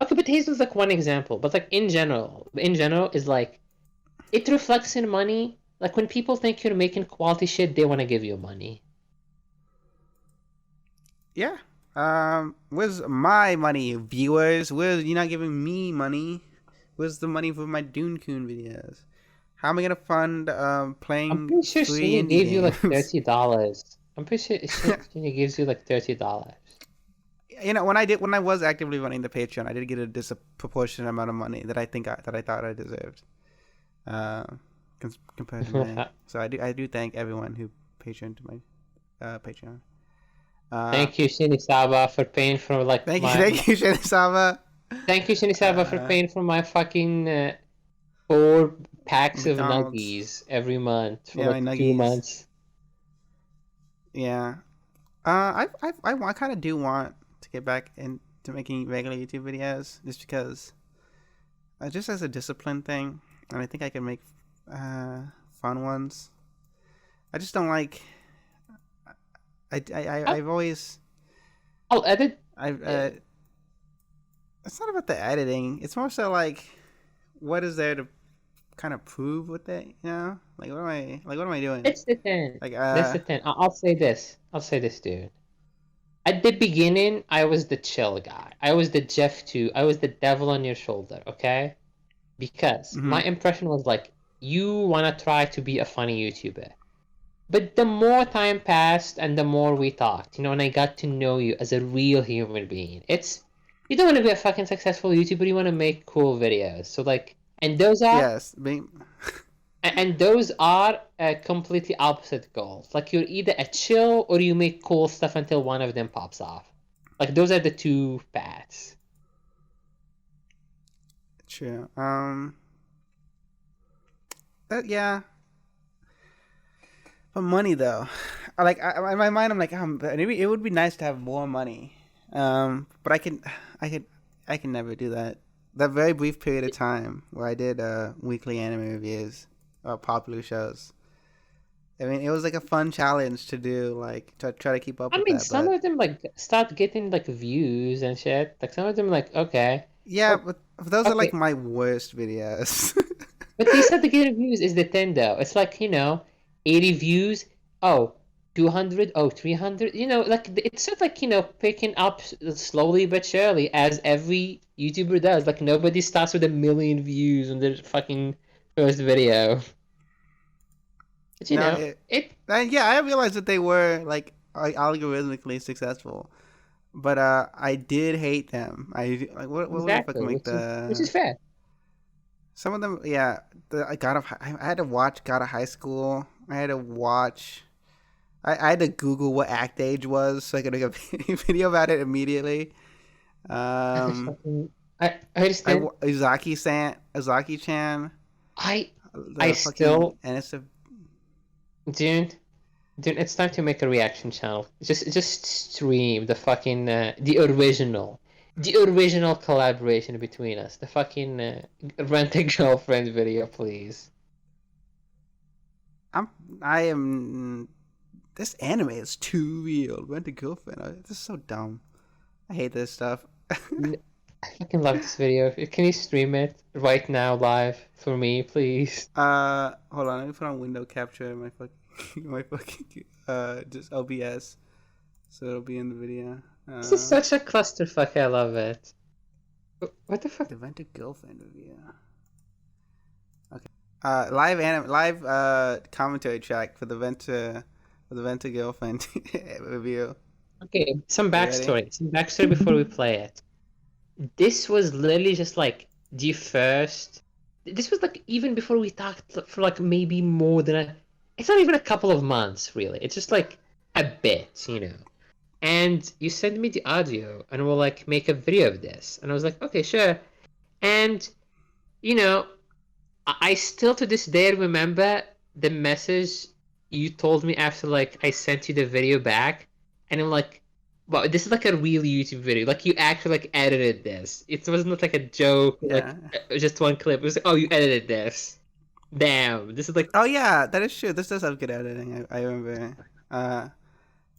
Okay, but Hazel's like one example. But like in general is like it reflects in money. Like when people think you're making quality shit, they want to give you money. Yeah. Where's my money, viewers? You're not giving me money? Where's the money for my Dunekun videos? How am I gonna fund playing I'm pretty sure free Sheena indie gave you like games? $30. I'm pretty sure Sheena gives you like $30. You know, when I was actively running the Patreon, I did get a disproportionate amount of money that I thought I deserved. Compared to me. So I do thank everyone who patroned my Patreon. Thank you, Shinichaba, for paying for like thank you, Shinichaba. Thank you, Shinichaba, for paying for my fucking 4 packs McDonald's. of nuggies every month for Yeah, like 2 months. Yeah. I kind of do want to get back into making regular YouTube videos, just because, just as a discipline thing, and I think I can make fun ones. I just don't like. I've always. I'll edit. It's not about the editing. It's more so like, what is there to kind of prove with it? You know, like what am I doing? It's the thing. Like That's the thing. I'll say this. Dude. At the beginning, I was the chill guy. I was the Jeff 2. I was the devil on your shoulder. Okay, because my impression was like, you want to try to be a funny YouTuber. But the more time passed and the more we talked, and I got to know you as a real human being, you don't want to be a fucking successful YouTuber, you want to make cool videos. So like, and those are and those are completely opposite goals. Like you're either a chill or you make cool stuff until one of them pops off. Like those are the two paths. True. Yeah. But money though, in my mind, I'm like, it would be nice to have more money. But I can never do that. That very brief period of time where I did weekly anime reviews of popular shows. I mean, it was like a fun challenge to do, like to try to keep up. I mean, some of them like start getting like views and shit. Like some of them, like okay. Yeah, but those are like my worst videos. But they start getting views is the thing though. It's like 80 views. Oh, 200. Oh, 300. Like it's sort of like picking up slowly but surely as every YouTuber does. Like nobody starts with 1 million views on their fucking first video. But yeah, I realized that they were like algorithmically successfully but I did hate them. I like what exactly, the fuck which is fair. Some of them, yeah. I had to watch God of High School. I had to watch. I had to Google what act age was so I could make a video about it immediately. I understand. Azaki-chan. I still. And it's Dude, it's time to make a reaction channel. Just stream the fucking the original collaboration between us. The fucking rent a girlfriend video, please. This anime is too real. Rent a girlfriend. This is so dumb. I hate this stuff. I fucking love this video. Can you stream it right now live for me, please? Hold on. Let me put on window capture in my fucking just OBS, so it'll be in the video. This is such a clusterfuck. I love it. What the fuck? The Rent a Girlfriend review. Okay. Live commentary track for the Rent a Girlfriend review. Okay, some backstory before we play it. This was literally just like the first. This was like even before we talked for like maybe more than it's not even a couple of months really. It's just like a bit, and you sent me the audio, and we'll like make a video of this. And I was like, okay, sure. And you know, I still to this day remember the message you told me after like I sent you the video back, and I'm like, wow, this is like a real YouTube video. Like you actually like edited this. It wasn't like a joke, Yeah. just one clip. It was like, oh, you edited this. Damn, this is like Oh yeah, that is true. This does have good editing. I remember.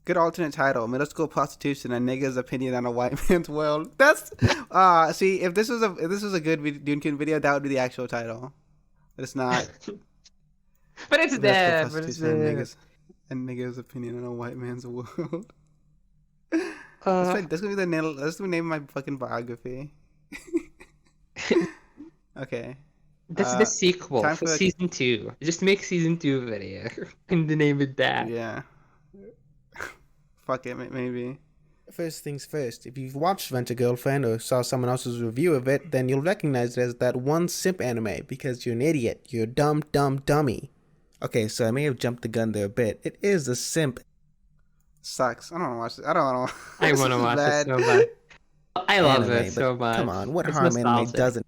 Good alternate title: Middle School Prostitution: A Nigga's Opinion on a White Man's World. That's see, if this was a good Dunekun video, that would be the actual title. But it's not. but it's Middle School there. But it's Prostitution: there. A Nigga's Opinion on a White Man's World. Uh, That's gonna be the name. That's the name of my fucking biography. Okay. that's the sequel Time for for season 2. Just make season 2 video and the name it that. yeah. Fuck it, maybe. First things first, if you've watched Rent a Girlfriend or saw someone else's review of it, then you'll recognize it as that one simp anime because you're an idiot. You're a dumb dummy. Okay, so I may have jumped the gun there a bit. It is a simp. Sucks. I don't want to watch it. I don't want to. I want to watch it so bad. I love Anime, it so much. Come on, what It's harm anime nostalgic. doesn't?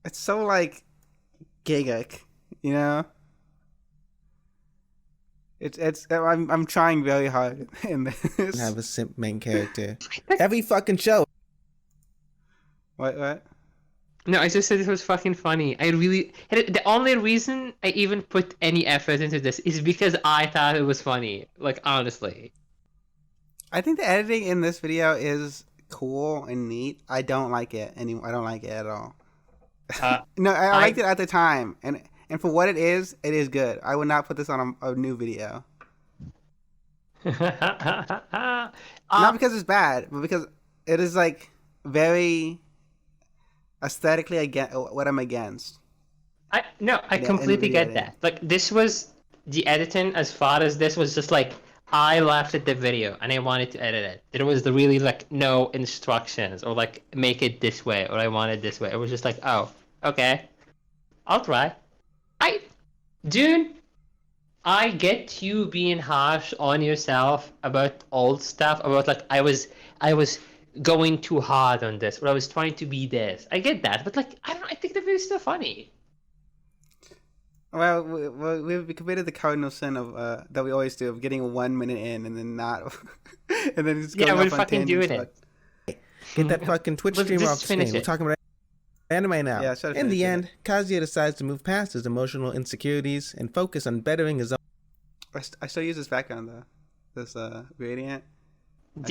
It's so like gigguk, you know. I'm trying very hard in this. Have a simp main character. Every fucking show. What? No, I just said it was fucking funny. I really the only reason I even put any effort into this is because I thought it was funny. Like honestly. I think the editing in this video is cool and neat. I don't like it anymore. I don't like it at all. No, I liked it at the time, and for what it is good. I would not put this on a new video. Not because it's bad, but because it is like very aesthetically against what I'm against. I completely get that. Like this was the editing as far as this was just like I laughed at the video and I wanted to edit it. There was really like no instructions or like make it this way or I want it this way. It was just like, oh, okay, I'll try. Dune, I get you being harsh on yourself about old stuff, about like I was going too hard on this, or I was trying to be this. I get that, but like I don't know, I think the video's still funny. Well, we committed the cardinal sin of that we always do of getting 1 minute in and then not, and then just going we're off on fucking doing tangents. it. Get that fucking Twitch streamer off the screen. We're talking about anime now. Yeah, in the end, Kazuya decides to move past his emotional insecurities and focus on bettering his own. I still use this background though. This gradient. I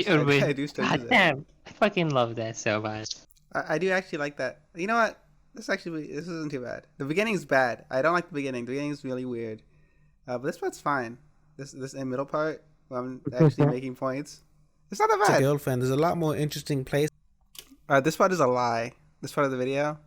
do still use it. Damn, I fucking love that so much. I do actually like that. You know what? This isn't too bad. The beginning's bad. I don't like the beginning. The beginning's really weird. But this part's fine. This in middle part where I'm actually making points. It's not that bad. Girlfriend, there's a lot more interesting place. This part is a lie. This part of the video.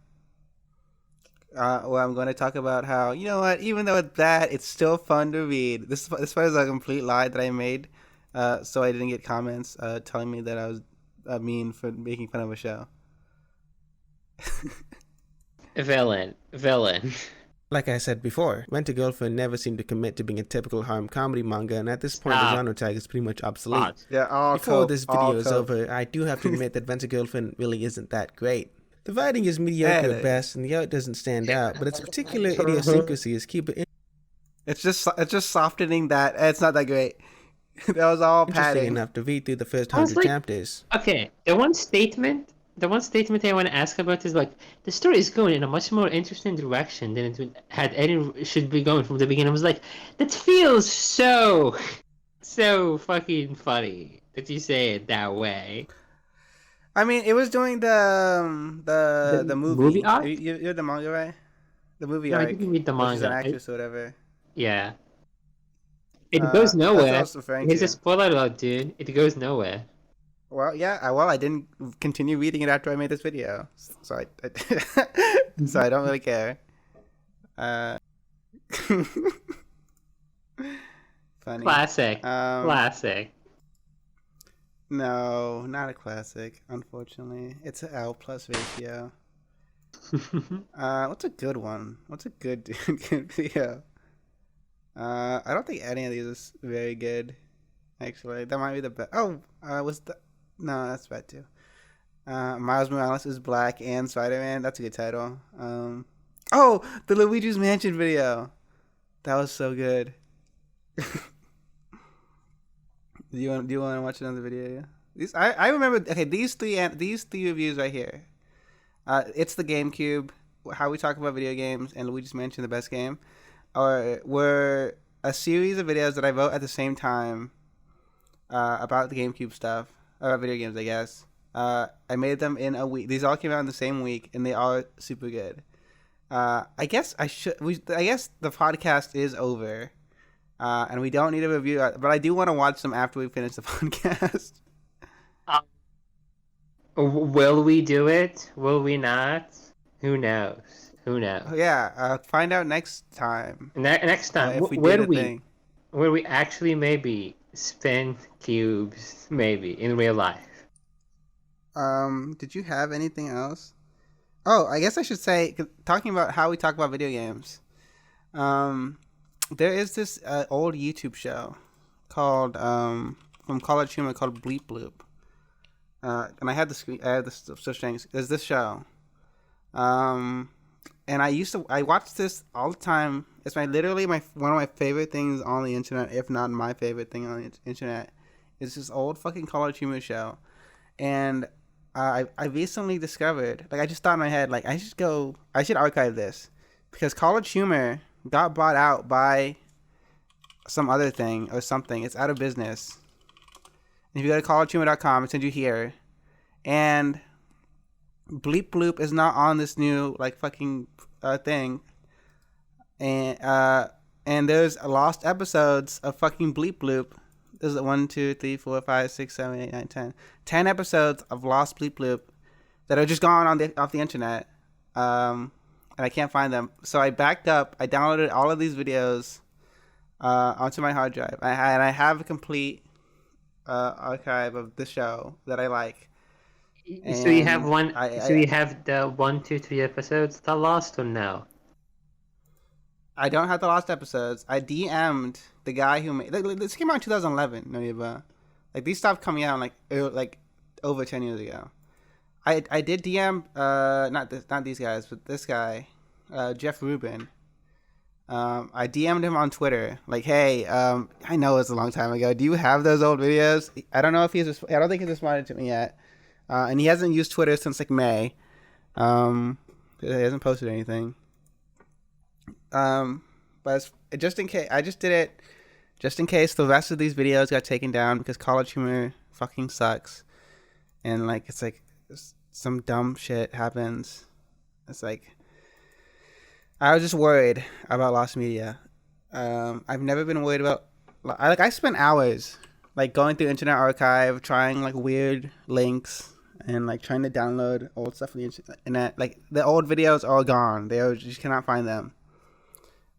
Where I'm going to talk about how, you know what, even though it's bad, it's still fun to read. This part is a complete lie that I made, so I didn't get comments telling me that I was mean for making fun of a show. Villain. Like I said before, Rent a Girlfriend never seemed to commit to being a typical harem comedy manga, and at this point the genre tag is pretty much obsolete. Yeah, before this video is over, I do have to admit that Rent a Girlfriend really isn't that great. The writing is mediocre at best, and the art doesn't stand out, but its particular idiosyncrasies keep it It's just softening that it's not that great. That was all padding enough to read through the first 100 chapters. Okay, the one statement I want to ask about is like the story is going in a much more interesting direction than it should be going from the beginning. I was like, that feels so fucking funny that you say it that way. I mean, it was doing the movie arc. You're the manga, right? The movie arc. I didn't read the manga. She's an actress or whatever. Yeah. It goes nowhere. Here's a spoiler alert, dude. It goes nowhere. Well, yeah. I didn't continue reading it after I made this video, so I so I don't really care. Funny. Classic. Classic. No, not a classic. Unfortunately, it's an L plus ratio. What's a good one? What's a good video? I don't think any of these is very good. Actually, that might be the best. Oh, was the no? That's bad too. Miles Morales is black and Spider-Man. That's a good title. Oh, the Luigi's Mansion video. That was so good. Do you want to watch another video? Yeah? I remember. Okay, these three reviews right here. It's the GameCube. How we talk about video games and Luigi's Mansion, the best game, or were a series of videos that I wrote at the same time about the GameCube stuff, about video games, I guess. I made them in a week. These all came out in the same week, and they are super good. I guess I should. I guess the podcast is over, and we don't need a review. But I do want to watch them after we finish the podcast. Will we do it? Will we not? Who knows? Who knows? Yeah, find out next time. Next time, if we did a thing. Where we actually maybe spin cubes, maybe in real life. Did you have anything else? Oh, I guess I should say, talking about how we talk about video games. There is this old YouTube show called from College Humor called Bleep Bloop. And I had the screen. I have the such things. There's this show. And I watched this all the time. It's literally one of my favorite things on the internet, if not my favorite thing on the internet. It's this old fucking College Humor show, and I recently discovered, like, I just thought in my head, like, I should archive this, because College Humor got bought out by some other thing or something. It's out of business. If you go to collegehumor.com, it sends you here, and Bleep Bloop is not on this new like fucking thing, and there's lost episodes of fucking Bleep Bloop. There's 1, 2, 3, 4, 5, 6, 7, 8, 9, 10. 10 episodes of lost Bleep Bloop that are just gone off the internet, and I can't find them. So I backed up. I downloaded all of these videos onto my hard drive. I have a complete archive of the show that I like. So you have you have the 1, 2, 3 episodes that lost, or no? I don't have the lost episodes. I DM'd the guy who made. This came out in 2011, NoNeedBruh. Like, these stopped coming out like over 10 years ago. I did DM not these guys, but this guy, Jeff Rubin. I DM'd him on Twitter, like, hey, I know it's a long time ago. Do you have those old videos? I don't know if I don't think he's responded to me yet. And he hasn't used Twitter since like May. He hasn't posted anything. But just in case, I just did it just in case the rest of these videos got taken down, because College Humor fucking sucks. And like, it's like some dumb shit happens. It's like, I was just worried about lost media. I've never been worried about, I spent hours like going through Internet Archive, trying like weird links, and like trying to download old stuff from the internet. Like, the old videos are all gone. You just cannot find them.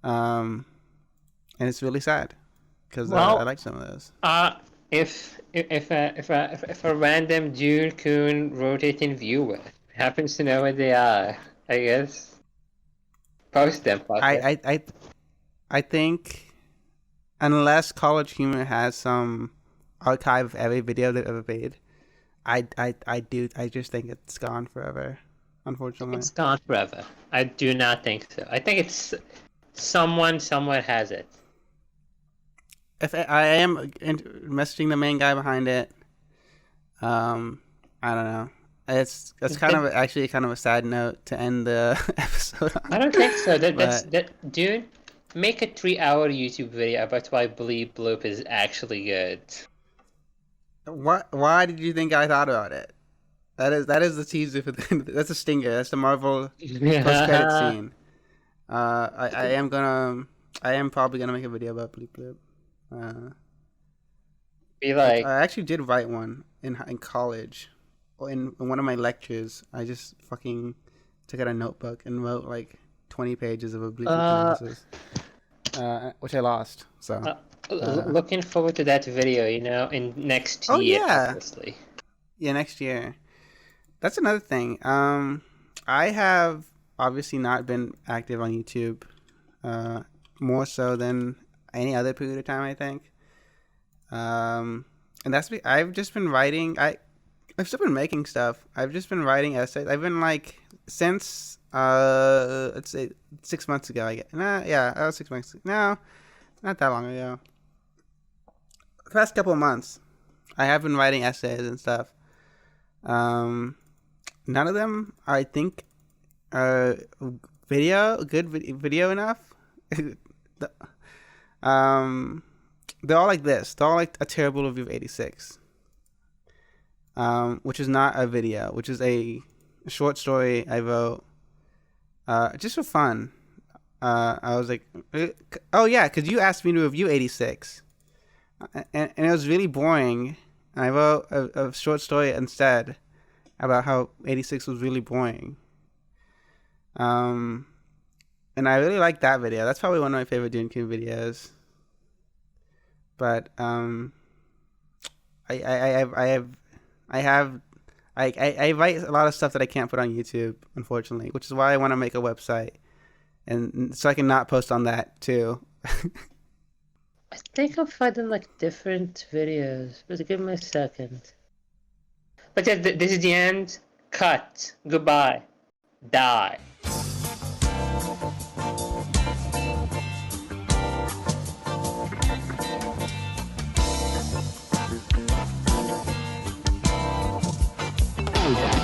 And it's really sad, because I like some of those. If a random Dunekun rotating viewer happens to know what they are, I guess post them. I think unless College Humor has some archive of every video they've ever made, I just think it's gone forever. Unfortunately, it's gone forever. I do not think so. I think it's someone somewhere has it. If I am messaging the main guy behind it, I don't know. It's kind of actually kind of a sad note to end the episode on. I don't think so. Dude, make a 3-hour YouTube video about why Bleep Bloop is actually good. Why did you think I thought about it? That is the teaser for that's a stinger. That's the Marvel post-credit scene. I am probably gonna make a video about Bleep Bloop. Be like, I actually did write one in college. In one of my lectures, I just fucking took out a notebook and wrote like 20 pages of a Bleep Bloop analysis, which I lost. So looking forward to that video, in next year. Yeah. Obviously. Yeah, next year. That's another thing. I have obviously not been active on YouTube, more so than any other period of time, I think. And I've just been writing. I've still been making stuff. I've just been writing essays. I've been like since let's say 6 months ago. I guess. Nah, yeah, that was 6 months. No, not that long ago. The past couple of months, I have been writing essays and stuff. None of them, I think, are good video enough. um, they're all like this. They're all like a terrible review of 86. Which is not a video, which is a short story I wrote, just for fun. I was like, oh yeah, because you asked me to review 86, and it was really boring. And I wrote a short story instead about how 86 was really boring. And I really liked that video. That's probably one of my favorite Dunekun videos. But I write a lot of stuff that I can't put on YouTube, unfortunately, which is why I want to make a website, and so I can not post on that too. I think I'm finding like different videos, but give me a second. But yeah, this is the end. Cut. Goodbye. Die. Oh, yeah.